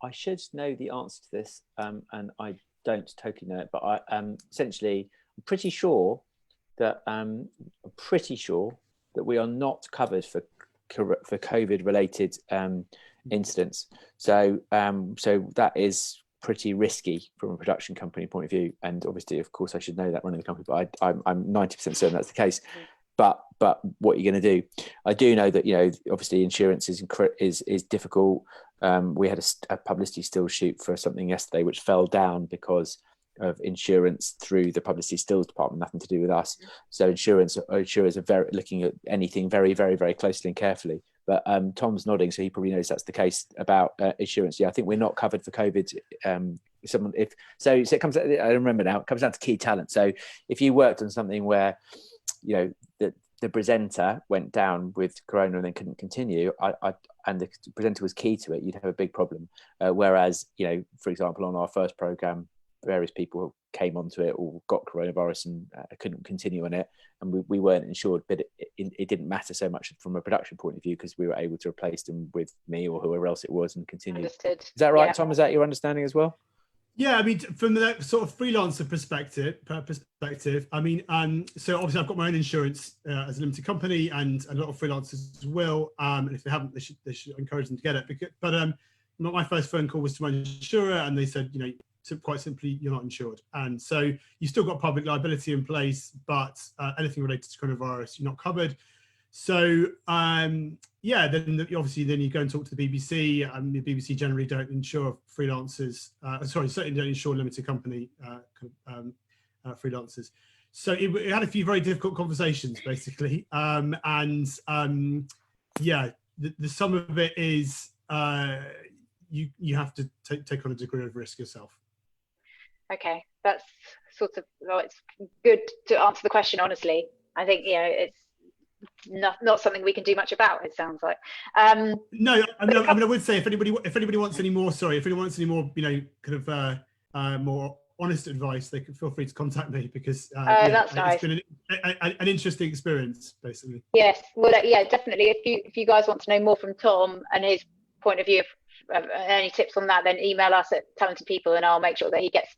I should know the answer to this, and I don't totally know it. But I essentially, I'm pretty sure that we are not covered for COVID-related incidents. So that is pretty risky from a production company point of view. And obviously, of course, I should know that running the company, but I'm 90% certain that's the case. But what you're going to do? I do know that, you know, obviously insurance is difficult. We had a publicity stills shoot for something yesterday which fell down because of insurance through the publicity stills department, nothing to do with us. So insurers are looking at anything very, very, very closely and carefully. But Tom's nodding, so he probably knows that's the case about insurance. Yeah, I think we're not covered for COVID. So it comes. I remember now. It comes down to key talent. So if you worked on something where, you know, the presenter went down with corona and then couldn't continue, and the presenter was key to it, you'd have a big problem. Whereas, you know, for example, on our first program, various people came onto it or got coronavirus and couldn't continue on it, and we weren't insured, but it didn't matter so much from a production point of view because we were able to replace them with me or whoever else it was and continue. Understood. Is that right, yeah. Tom? Is that your understanding as well? Yeah, I mean, from the sort of freelancer perspective, I mean, so obviously I've got my own insurance as a limited company, and a lot of freelancers will, and if they haven't, they should encourage them to get it. But my first phone call was to my insurer, and they said, you know, quite simply, you're not insured, and so you've still got public liability in place, but anything related to coronavirus, you're not covered. So yeah, then obviously you go and talk to the BBC, and the BBC generally don't insure freelancers. Certainly don't insure limited company freelancers. So it had a few very difficult conversations, basically, yeah, the sum of it is you have to take on a degree of risk yourself. Okay, that's sort of, well, it's good to answer the question honestly. I think, you know, it's not something we can do much about, it sounds like. No, I mean, I would say if anybody wants any more, you know, kind of more honest advice, they can feel free to contact me, because that's nice. It's been an interesting experience, basically. Yes, well, yeah, definitely. If you guys want to know more from Tom and his point of view, any tips on that, then email us at Talented People, and I'll make sure that he gets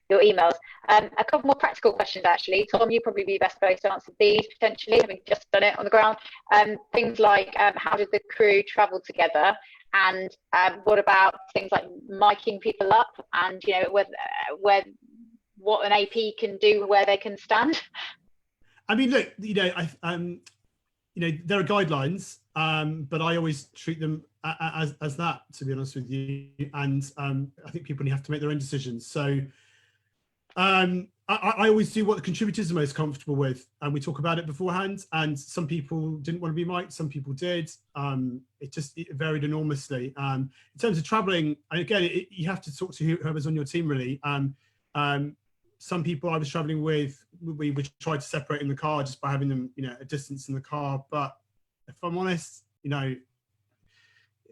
your emails. A couple more practical questions, actually. Tom, you'd probably be best placed to answer these, potentially, having just done it on the ground. Things like how did the crew travel together, and what about things like miking people up, and, you know, what an AP can do where they can stand? I mean, look, you know, you know, there are guidelines, but I always treat them as that, to be honest with you. And I think people have to make their own decisions. So I always do what the contributors are most comfortable with, and we talk about it beforehand. And some people didn't want to be mic'd, some people did. It varied enormously. In terms of traveling, and again, you have to talk to whoever's on your team, really. Some people I was traveling with, we would try to separate in the car just by having them, you know, a distance in the car. But if I'm honest, you know,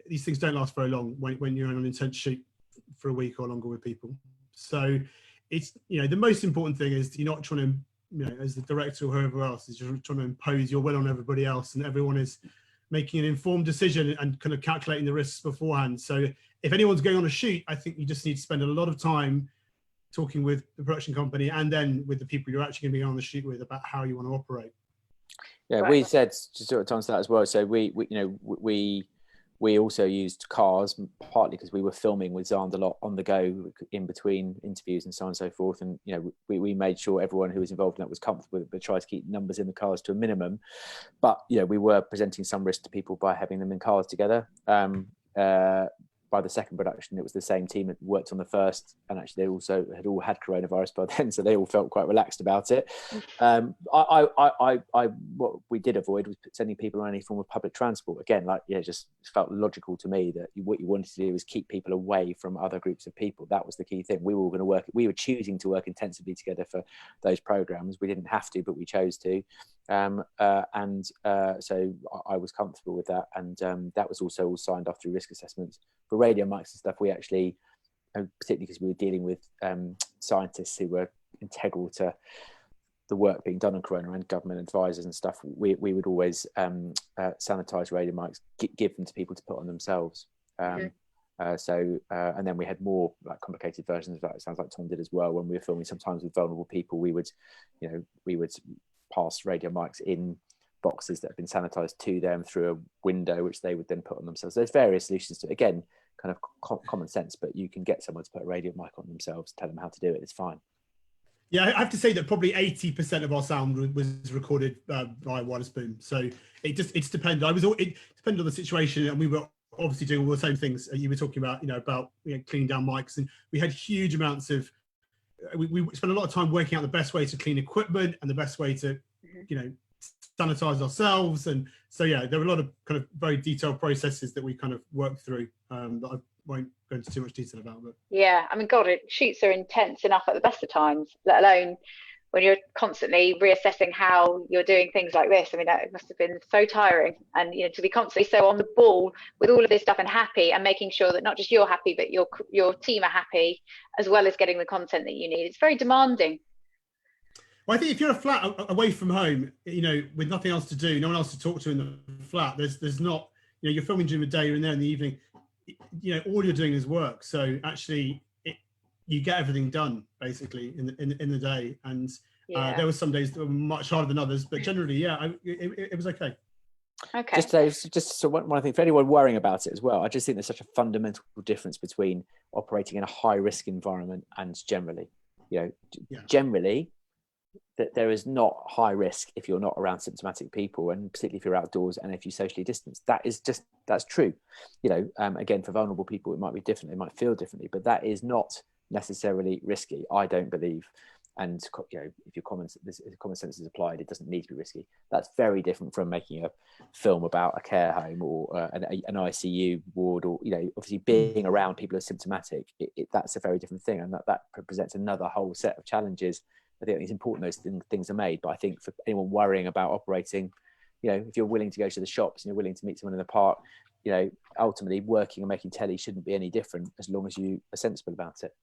these things don't last very long when you're on an intense shoot for a week or longer with people. So it's, you know, the most important thing is you're not trying to as the director or whoever else is just trying to impose your will on everybody else, and everyone is making an informed decision and kind of calculating the risks beforehand. So if anyone's going on a shoot, I think you just need to spend a lot of time talking with the production company and then with the people you're actually going to be on the shoot with about how you want to operate. Yeah, Right. we said to sort of answer that as well. So we also used cars, partly because we were filming with Zand a lot on the go in between interviews and so on and so forth. And, we made sure everyone who was involved in that was comfortable with it, but tried to keep numbers in the cars to a minimum. But, we were presenting some risk to people by having them in cars together. By the second production, it was the same team that worked on the first, and actually they also had all had coronavirus by then, so they all felt quite relaxed about it. What we did avoid was sending people on any form of public transport. Again, just felt logical to me that what you wanted to do was keep people away from other groups of people. That was the key thing. We were choosing to work intensively together for those programs. We didn't have to, but we chose to. So I was comfortable with that, and that was also all signed off through risk assessments. For radio mics and stuff, we actually, particularly because we were dealing with scientists who were integral to the work being done on Corona and government advisors and stuff, we would always sanitize radio mics, give them to people to put on themselves. And then we had more complicated versions of that. It sounds like Tom did as well. When we were filming sometimes with vulnerable people, we would pass radio mics in boxes that have been sanitized to them through a window, which they would then put on themselves. There's various solutions to it. Again, kind of common sense, but you can get someone to put a radio mic on themselves, tell them how to do it. It's fine. Yeah, I have to say that probably 80% of our sound was recorded via Witherspoon. So it depended. It depended on the situation, and we were obviously doing all the same things you were talking about. About cleaning down mics, and we had huge amounts of. We spent a lot of time working out the best way to clean equipment and the best way to, sanitize ourselves. And so there were a lot of kind of very detailed processes that we kind of worked through that I won't go into too much detail about. But yeah, I mean, God, shoots are intense enough at the best of times, let alone when you're constantly reassessing how you're doing things like this. I mean, that must have been so tiring, and to be constantly so on the ball with all of this stuff and happy, and making sure that not just you're happy but your team are happy, as well as getting the content that you need. It's very demanding. Well, I think if you're a flat away from home, with nothing else to do, no one else to talk to in the flat, there's not, you're filming during the day, you're in there in the evening, all you're doing is work. So actually, you get everything done basically in the day. And there were some days that were much harder than others, but generally, it was okay. Okay. Just so one thing for anyone worrying about it as well, I just think there's such a fundamental difference between operating in a high risk environment and generally. Generally, that there is not high risk if you're not around symptomatic people, and particularly if you're outdoors and if you socially distance. That's true. Again, for vulnerable people, it might be different. It might feel differently, but that is not necessarily risky, I don't believe. And if your common sense is applied, it doesn't need to be risky. That's very different from making a film about a care home or an ICU ward, or obviously being around people who are symptomatic. That's a very different thing, and that presents another whole set of challenges. I think it's important those things are made, but I think for anyone worrying about operating, if you're willing to go to the shops and you're willing to meet someone in the park, ultimately working and making telly shouldn't be any different as long as you are sensible about it.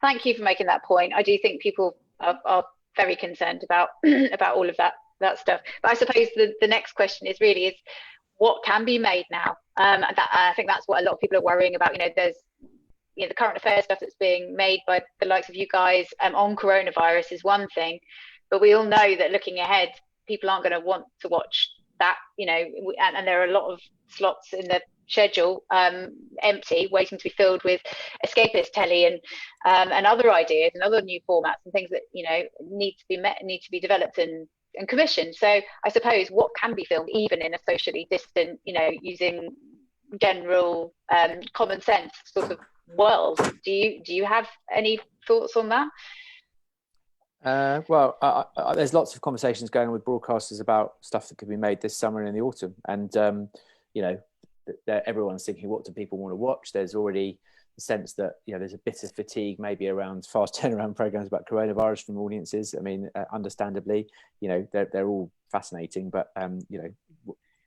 Thank you for making that point. I do think people are very concerned about about all of that stuff. But I suppose the next question is what can be made now? I think that's what a lot of people are worrying about. There's the current affairs stuff that's being made by the likes of you guys on coronavirus is one thing, but we all know that looking ahead, people aren't going to want to watch that, and there are a lot of slots in the schedule empty, waiting to be filled with escapist telly and other ideas and other new formats and things that need to be developed and commissioned. So I suppose what can be filmed even in a socially distant, using general common sense sort of world. Do you have any thoughts on that? There's lots of conversations going on with broadcasters about stuff that could be made this summer and in the autumn, and everyone's thinking, what do people want to watch? There's already the sense that there's a bit of fatigue maybe around fast turnaround programs about coronavirus from audiences. I mean, understandably, they're all fascinating, but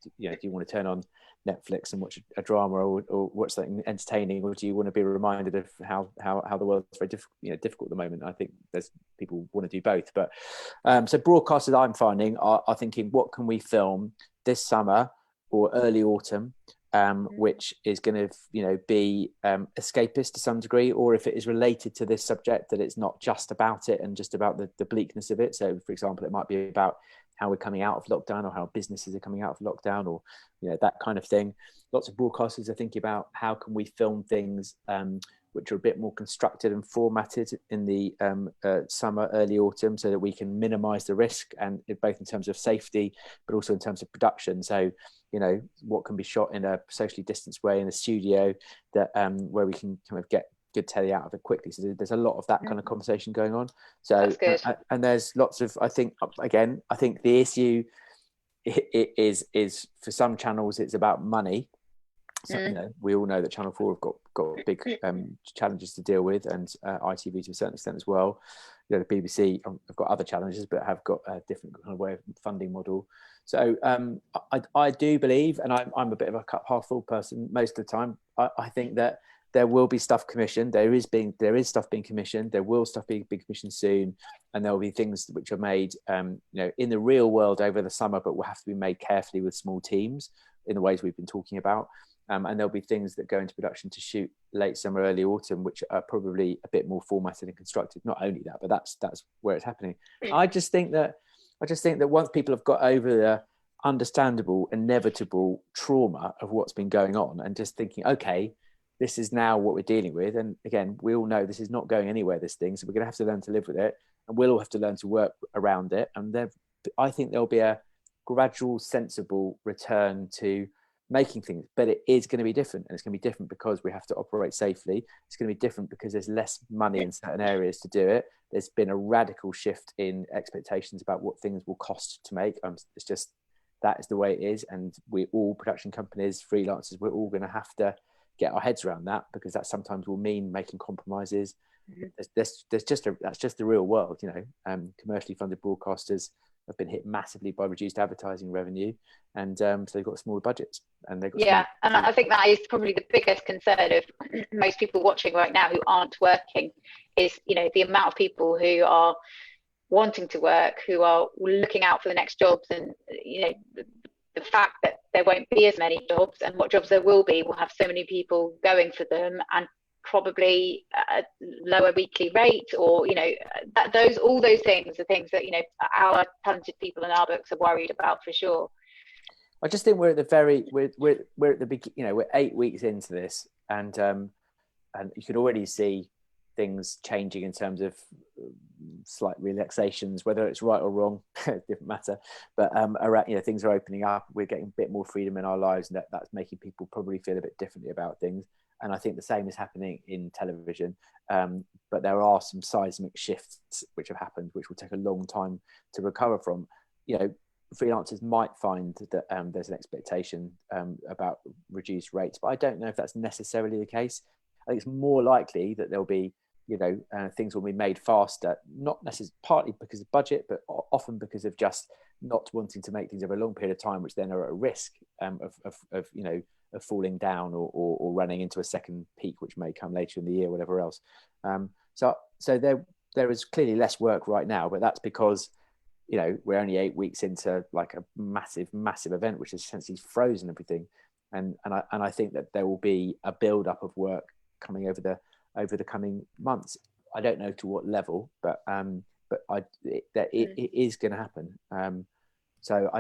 do you want to turn on Netflix and watch a drama, or watch something entertaining, or do you want to be reminded of how the world's very difficult at the moment? I think there's people want to do both, but so broadcasters I'm finding are thinking, what can we film this summer or early autumn, which is going to be escapist to some degree, or if it is related to this subject, that it's not just about it and just about the bleakness of it. So for example, it might be about how we're coming out of lockdown, or how businesses are coming out of lockdown, or that kind of thing. Lots of broadcasters are thinking about how can we film things which are a bit more constructed and formatted in the summer, early autumn, so that we can minimize the risk, and both in terms of safety but also in terms of production. So what can be shot in a socially distanced way in a studio, that where we can kind of get good telly out of it quickly. So there's a lot of that kind of conversation going on. So that's good. And there's lots of, I think the issue is for some channels it's about money. So we all know that Channel 4 have got big challenges to deal with, and ITV to a certain extent as well. The BBC have got other challenges, but have got a different kind of way of funding model. So I do believe, and I'm a bit of a cup half full person most of the time. I think that there will be stuff commissioned. There is stuff being commissioned. There will stuff being commissioned soon, and there will be things which are made, in the real world over the summer, but will have to be made carefully with small teams in the ways we've been talking about. And there'll be things that go into production to shoot late summer, early autumn, which are probably a bit more formatted and constructed. Not only that, but that's where it's happening. I just think that once people have got over the understandable, inevitable trauma of what's been going on, and just thinking, okay, this is now what we're dealing with. And again, we all know this is not going anywhere, this thing. So we're going to have to learn to live with it, and we'll all have to learn to work around it. And I think there'll be a gradual, sensible return to making things, but it is going to be different. And it's going to be different because we have to operate safely. It's going to be different because there's less money in certain areas to do it. There's been a radical shift in expectations about what things will cost to make. It's just, that is the way it is. And we all, production companies, freelancers, we're all going to have to get our heads around that, because that sometimes will mean making compromises. That's just the real world. Commercially funded broadcasters have been hit massively by reduced advertising revenue, and so they've got smaller budgets, and they've got and I think that is probably the biggest concern of most people watching right now who aren't working, is the amount of people who are wanting to work, who are looking out for the next jobs, and the fact that there won't be as many jobs, and what jobs there will have so many people going for them, and probably a lower weekly rate, or all those things are things that our talented people in our books are worried about for sure. I just think we're at the beginning. We're 8 weeks into this, and you can already see things changing in terms of slight relaxations, whether it's right or wrong, different matter. But around, things are opening up. We're getting a bit more freedom in our lives, and that's making people probably feel a bit differently about things. And I think the same is happening in television. But there are some seismic shifts which have happened, which will take a long time to recover from. Freelancers might find that there's an expectation about reduced rates, but I don't know if that's necessarily the case. I think it's more likely that there'll be, things will be made faster, not necessarily partly because of budget, but often because of just not wanting to make things over a long period of time, which then are at risk of falling down or running into a second peak, which may come later in the year, whatever else. So there is clearly less work right now, but that's because we're only 8 weeks into like a massive event, which has essentially frozen everything, and I think that there will be a build up of work coming over the coming months. I don't know to what level, but it is going to happen. So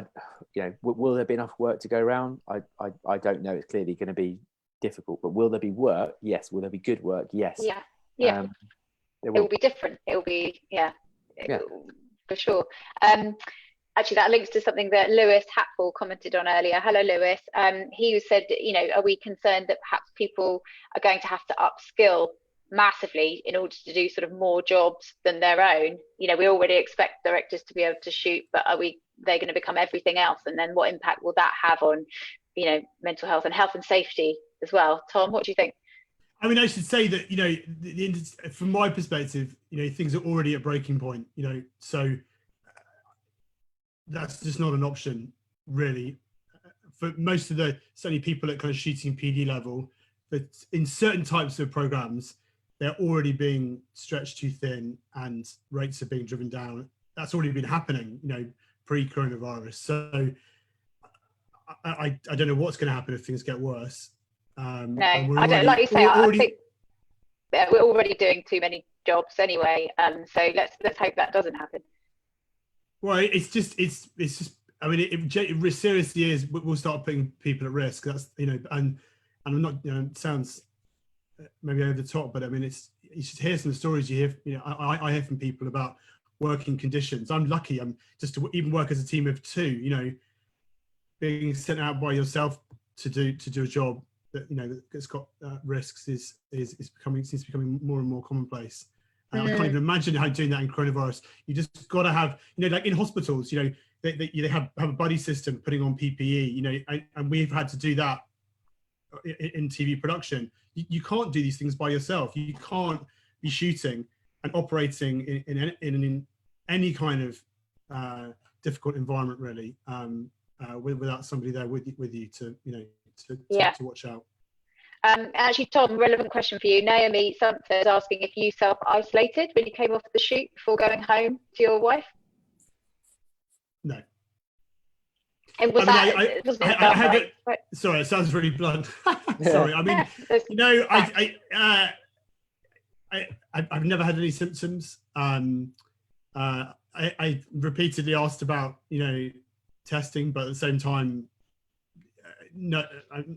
will there be enough work to go around? I don't know. It's clearly going to be difficult, but will there be work? Yes. Will there be good work? Yes. Yeah. It will be different. It will be for sure. Actually, that links to something that Lewis Hatful commented on earlier. Hello, Lewis. He said, are we concerned that perhaps people are going to have to upskill massively in order to do sort of more jobs than their own? We already expect directors to be able to shoot, but they're going to become everything else? And then what impact will that have on, mental health and safety as well? Tom, what do you think? I mean, I should say that, from my perspective, things are already at breaking point, so that's just not an option really for most of the certainly people at kind of shooting PD level, that in certain types of programs, they're already being stretched too thin and rates are being driven down. That's already been happening, pre-coronavirus. So I don't know what's going to happen if things get worse. No, I don't. Like you say, I think we're already doing too many jobs anyway. So let's hope that doesn't happen. Well, it's just. I mean, it seriously is. We'll start putting people at risk. That's and I'm not. It sounds maybe over the top, but I mean, you should hear some stories. You hear. I hear from people about working conditions. I'm lucky. I'm just to even work as a team of two. Being sent out by yourself to do a job that's got risks is seems to be becoming more and more commonplace. I can't even imagine how doing that in coronavirus. You just got to have like in hospitals, they have a buddy system putting on PPE, and we've had to do that in TV production. You can't do these things by yourself. You can't be shooting and operating in any kind of difficult environment really, without somebody there with you to watch out. Actually, Tom, relevant question for you. Naomi Sumter is asking if you self-isolated when you came off the shoot before going home to your wife. No. And sorry, it sounds really blunt. Sorry, I mean, I've never had any symptoms. I repeatedly asked about testing, but at the same time, no,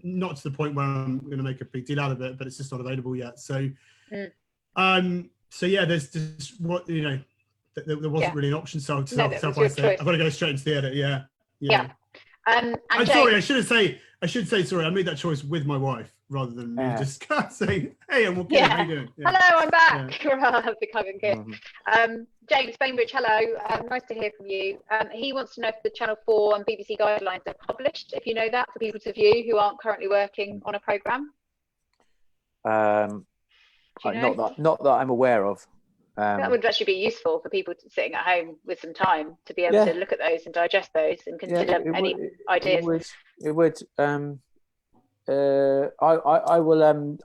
not to the point where I'm going to make a big deal out of it, but it's just not available yet. So, so yeah, there's just there wasn't really an option. So self-isolate. I've got to go straight into the edit. Yeah. I'm sorry. I should say sorry. I made that choice with my wife rather than me just saying, "Hey, I'm okay. How you doing?" Yeah. Hello, I'm back. Becoming good. James Bainbridge, hello. Nice to hear from you. He wants to know if the Channel 4 and BBC guidelines are published. If you know that, for people to view who aren't currently working on a programme. Not that I'm aware of. That would actually be useful for people sitting at home with some time to be able to look at those and digest those and consider any ideas. It would. I will. I'm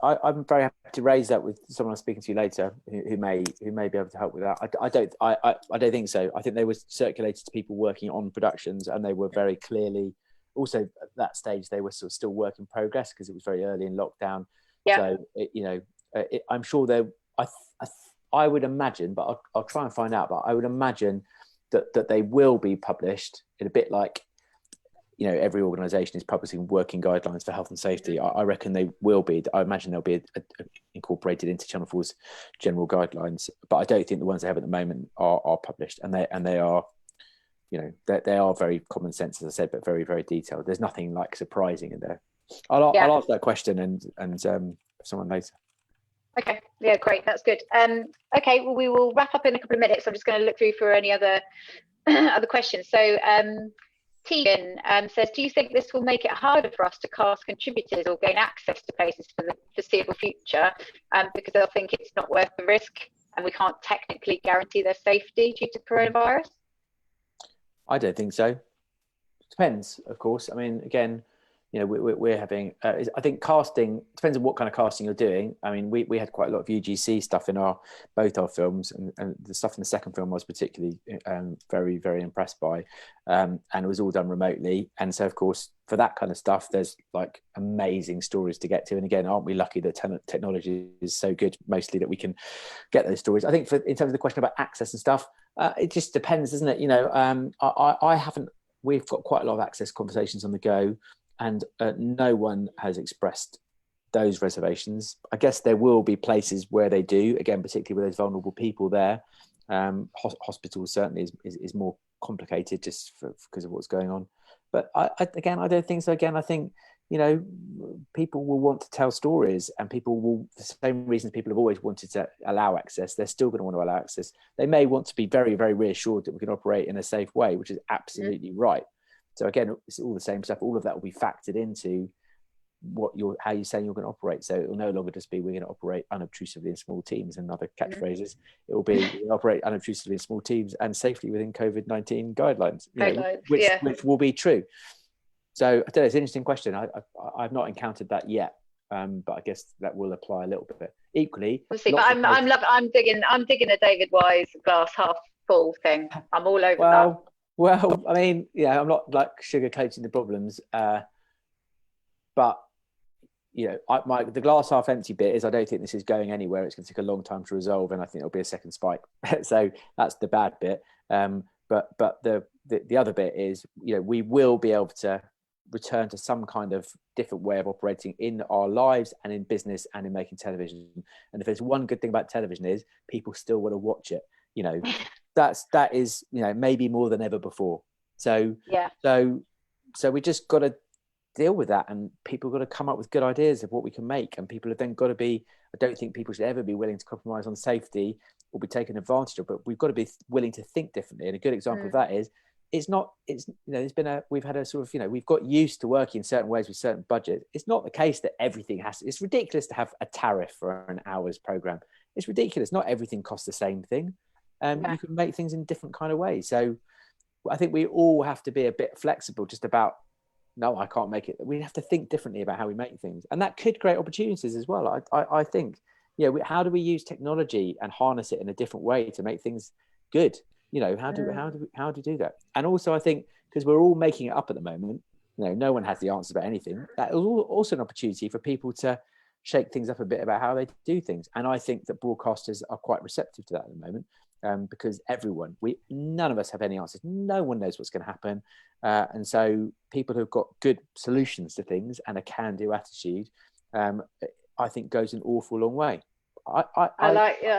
very happy to raise that with someone I'm speaking to later, who may be able to help with that. I don't think so. I think they were circulated to people working on productions, and they were very clearly. Also, at that stage, they were sort of still work in progress because it was very early in lockdown. Yeah. So I'm sure there. I would imagine, but I'll try and find out. But I would imagine that they will be published in a bit like, every organisation is publishing working guidelines for health and safety. I reckon they will be. I imagine they'll be incorporated into Channel 4's general guidelines. But I don't think the ones they have at the moment are published, and they are, they are very common sense, as I said, but very, very detailed. There's nothing like surprising in there. I'll ask that question and someone later. Okay. Yeah, great. That's good. Okay. Well, we will wrap up in a couple of minutes. I'm just going to look through for any other questions. So, Tegan says, do you think this will make it harder for us to cast contributors or gain access to places for the foreseeable future? Because they'll think it's not worth the risk and we can't technically guarantee their safety due to coronavirus? I don't think so. Depends, of course. I mean, again, we're having, I think casting, depends on what kind of casting you're doing. I mean, we had quite a lot of UGC stuff in both our films, and the stuff in the second film I was particularly very, very impressed by, and it was all done remotely. And so, of course, for that kind of stuff, there's like amazing stories to get to. And again, aren't we lucky that technology is so good mostly that we can get those stories? I think in terms of the question about access and stuff, it just depends, doesn't it? We've got quite a lot of access conversations on the go. And no one has expressed those reservations. I guess there will be places where they do, again, particularly with those vulnerable people there. Hospitals certainly is more complicated just because of what's going on. But I don't think so. Again, I think, people will want to tell stories, and people will, for the same reasons people have always wanted to allow access, they're still going to want to allow access. They may want to be very, very reassured that we can operate in a safe way, which is absolutely right. So again, it's all the same stuff. All of that will be factored into how you're saying you're going to operate. So it will no longer just be we're going to operate unobtrusively in small teams and other catchphrases. It will be we operate unobtrusively in small teams and safely within COVID-19 guidelines, which will be true. So I don't know, it's an interesting question. I've not encountered that yet, but I guess that will apply a little bit. Equally, we'll see. But I'm digging the David Wise glass half full thing. I'm all over that. Well, I mean, yeah, I'm not like sugarcoating the problems, but the glass half empty bit is I don't think this is going anywhere. It's going to take a long time to resolve, and I think there'll be a second spike. So that's the bad bit. But the other bit is, we will be able to return to some kind of different way of operating in our lives and in business and in making television. And if there's one good thing about television is people still want to watch it. That is maybe more than ever before. So we just got to deal with that, and people got to come up with good ideas of what we can make, and people have then got to be, I don't think people should ever be willing to compromise on safety or be taken advantage of, but we've got to be willing to think differently. And a good example of that is we've had a sort of, we've got used to working in certain ways with certain budgets. It's not the case that everything it's ridiculous to have a tariff for an hour's program. It's ridiculous. Not everything costs the same thing. You can make things in different kind of ways. So I think we all have to be a bit flexible just about, no, I can't make it. We have to think differently about how we make things. And that could create opportunities as well. I think, how do we use technology and harness it in a different way to make things good? How do we do that? And also I think, because we're all making it up at the moment, no one has the answers about anything. That is also an opportunity for people to shake things up a bit about how they do things. And I think that broadcasters are quite receptive to that at the moment. Because none of us have any answers. No one knows what's going to happen. And so people who've got good solutions to things and a can-do attitude, I think goes an awful long way. I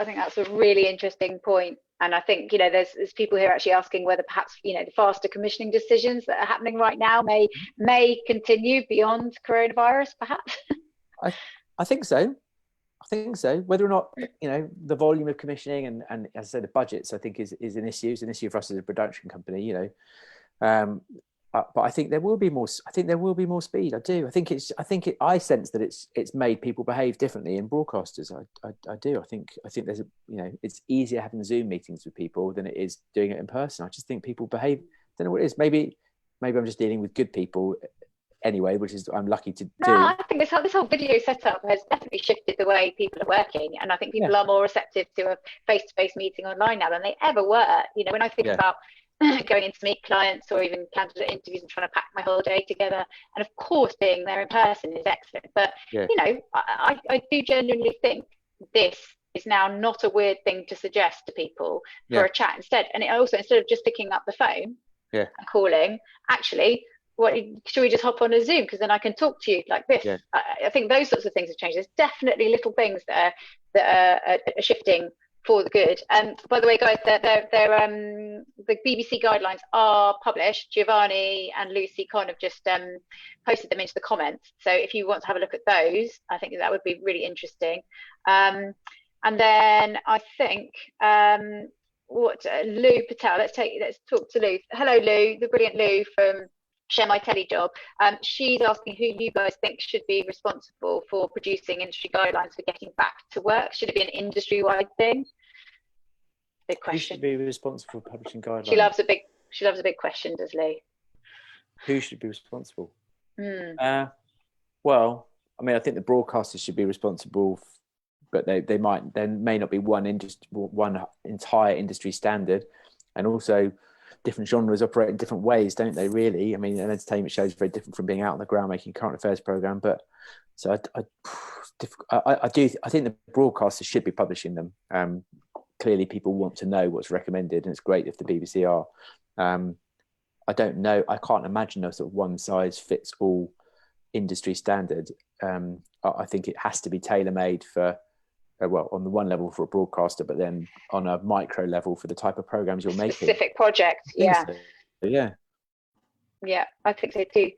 think that's a really interesting point. And I think, there's people here actually asking whether perhaps, the faster commissioning decisions that are happening right now may continue beyond coronavirus, perhaps. I think so. Whether or not, the volume of commissioning and as I said, the budgets, I think is an issue. It's an issue for us as a production company, but I think there will be more. I think there will be more speed. I do. I sense that it's made people behave differently in broadcasters. I do. I think there's it's easier having Zoom meetings with people than it is doing it in person. I just think people behave. I don't know what it is. Maybe I'm just dealing with good people anyway, which is I'm lucky to do. No, I think this whole video setup has definitely shifted the way people are working, and I think people are more receptive to a face-to-face meeting online now than they ever were. When I think about going in to meet clients or even candidate interviews and trying to pack my whole day together, and of course being there in person is excellent, but I do genuinely think this is now not a weird thing to suggest to people for a chat instead. And instead of just picking up the phone and calling, actually, should we just hop on a Zoom, because then I can talk to you like this. I think those sorts of things have changed. There's definitely little things that are shifting for the good. And by the way, guys, the BBC guidelines are published. Giovanni and Lucy kind of just posted them into the comments, so if you want to have a look at those, I think that would be really interesting. And then I think Lou Patel, let's talk to Lou. Hello Lou, the brilliant Lou from Share My Telly Job. She's asking who you guys think should be responsible for producing industry guidelines for getting back to work. Should it be an industry-wide thing? Big question. Who should be responsible for publishing guidelines? She loves a big question, does Lee? Who should be responsible? Well, I mean, I think the broadcasters should be responsible, but there may not be one entire industry standard, and also different genres operate in different ways, don't they, really? I mean, an entertainment show is very different from being out on the ground making a current affairs program, but so I think the broadcasters should be publishing them. Clearly people want to know what's recommended, and it's great if the BBC are. I don't know, I can't imagine a sort of one size fits all industry standard. I think it has to be tailor-made for on the one level for a broadcaster, but then on a micro level for the type of programs you're making. Specific project, Yeah, I think so too.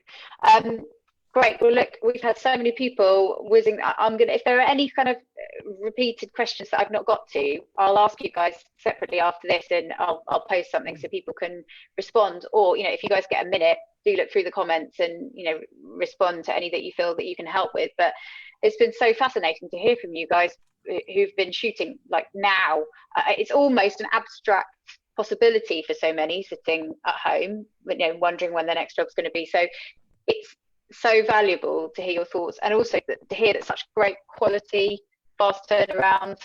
Great. Well, look, we've had so many people whizzing. If there are any kind of repeated questions that I've not got to, I'll ask you guys separately after this, and I'll post something so people can respond. Or if you guys get a minute, do look through the comments and respond to any that you feel that you can help with. But it's been so fascinating to hear from you guys who've been shooting like now. It's almost an abstract possibility for so many sitting at home, wondering when the next job's going to be. So it's so valuable to hear your thoughts, and also to hear that such great quality, fast turnaround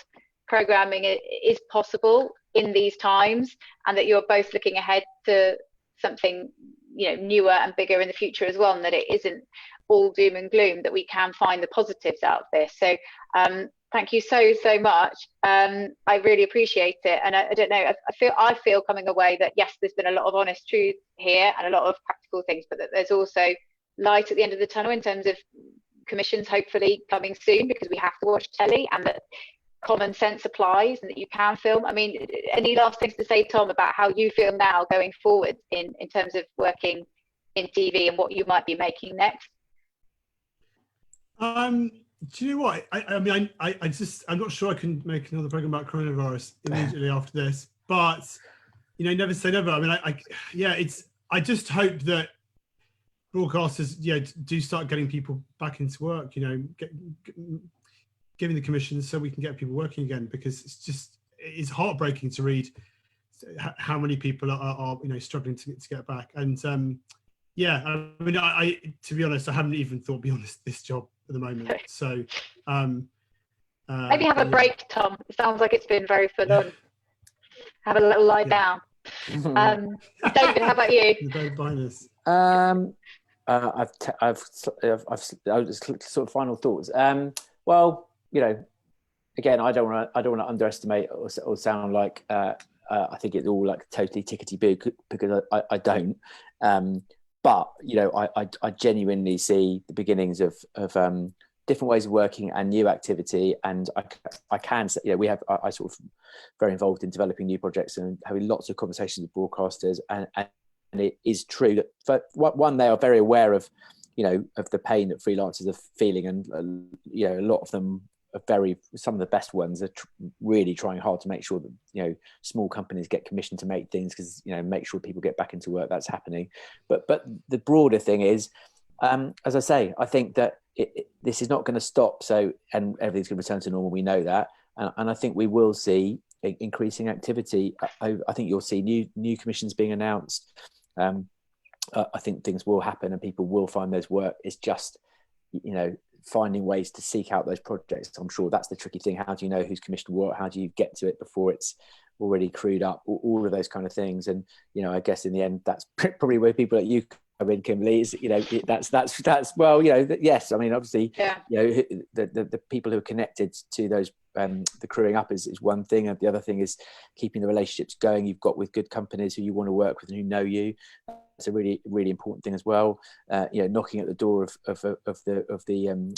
programming is possible in these times, and that you're both looking ahead to something, you know, newer and bigger in the future as well, and that it isn't all doom and gloom, that we can find the positives out of this. So thank you so much. I really appreciate it, and I don't know, I feel coming away that yes, there's been a lot of honest truth here and a lot of practical things, but that there's also light at the end of the tunnel in terms of commissions hopefully coming soon, because we have to watch telly, and that common sense applies, and that you can film. I mean, any last things to say, Tom, about how you feel now going forward in terms of working in TV and what you might be making next? Do you know what? I mean, I'm not sure I can make another program about coronavirus immediately after this, but you know, never say never. I mean, I just hope that broadcasters, do start getting people back into work. You know, giving the commissions so we can get people working again, because it's heartbreaking to read how many people are struggling to get back. And I mean, I to be honest, I haven't even thought beyond this job at the moment. So maybe have a break, Tom. It sounds like it's been very full on. Have a little lie down. David, how about you? I've just sort of final thoughts. Well, you know, again, I don't want to underestimate or sound like I think it's all like totally tickety-boo, because I don't. But you know, I genuinely see the beginnings of different ways of working and new activity, and I can say, I sort of very involved in developing new projects and having lots of conversations with broadcasters, and it is true that one, they are very aware of, of the pain that freelancers are feeling, and a lot of them are some of the best ones are really trying hard to make sure that small companies get commissioned to make things, because make sure people get back into work. That's happening, but the broader thing is, as I say, I think that this is not going to stop, and everything's going to return to normal. We know that, and I think we will see increasing activity. I think you'll see new commissions being announced. I think things will happen and people will find those work. It's just finding ways to seek out those projects. I'm sure that's the tricky thing. How do you know who's commissioned what? How do you get to it before it's already crewed up? All of those kind of things. And I guess in the end, that's probably where people like you come in, Kimberly. Is that's well, yes. I mean, obviously, the people who are connected to those the crewing up is one thing, and the other thing is keeping the relationships going you've got with good companies who you want to work with and who know you. It's a really, really important thing as well. Knocking at the door of the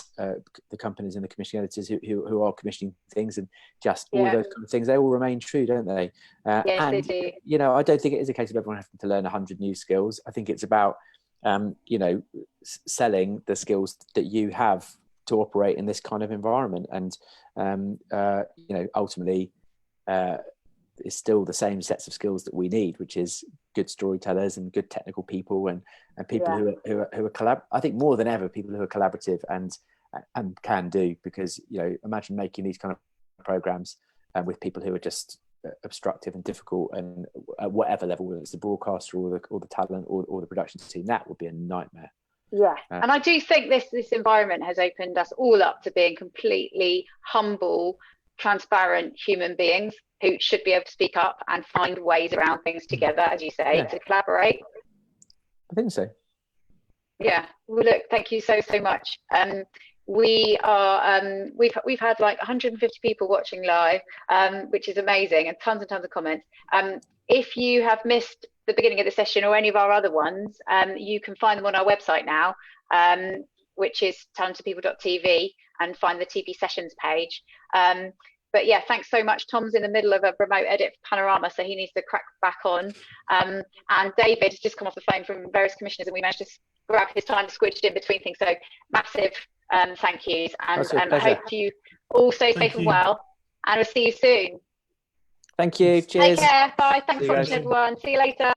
companies and the commissioning editors who are commissioning things, and just all of those kind of things. They all remain true, don't they? Yes, they do. I don't think it is a case of everyone having to learn 100 new skills. I think it's about selling the skills that you have to operate in this kind of environment, and ultimately it's still the same sets of skills that we need, which is good storytellers and good technical people, and people who are I think more than ever, people who are collaborative and can do, because imagine making these kind of programs with people who are just obstructive and difficult, and at whatever level, whether it's the broadcaster or the talent or the production team, that would be a nightmare. Yeah, and I do think this environment has opened us all up to being completely humble, transparent human beings who should be able to speak up and find ways around things together, as you say, to collaborate. I think so. Yeah. Well, look, thank you so much. We are we've had like 150 people watching live, which is amazing, and tons of comments. If you have missed the beginning of the session or any of our other ones, you can find them on our website now, which is talentedpeople.tv, and find the TV sessions page. But yeah, thanks so much. Tom's in the middle of a remote edit for Panorama, so he needs to crack back on. And David has just come off the phone from various commissioners, and we managed to grab his time squidged in between things. So massive thank yous, and I hope you all stay safe and well, and we'll see you soon. Thank you. Cheers. Take care. Bye. Thanks for watching, everyone. See you later.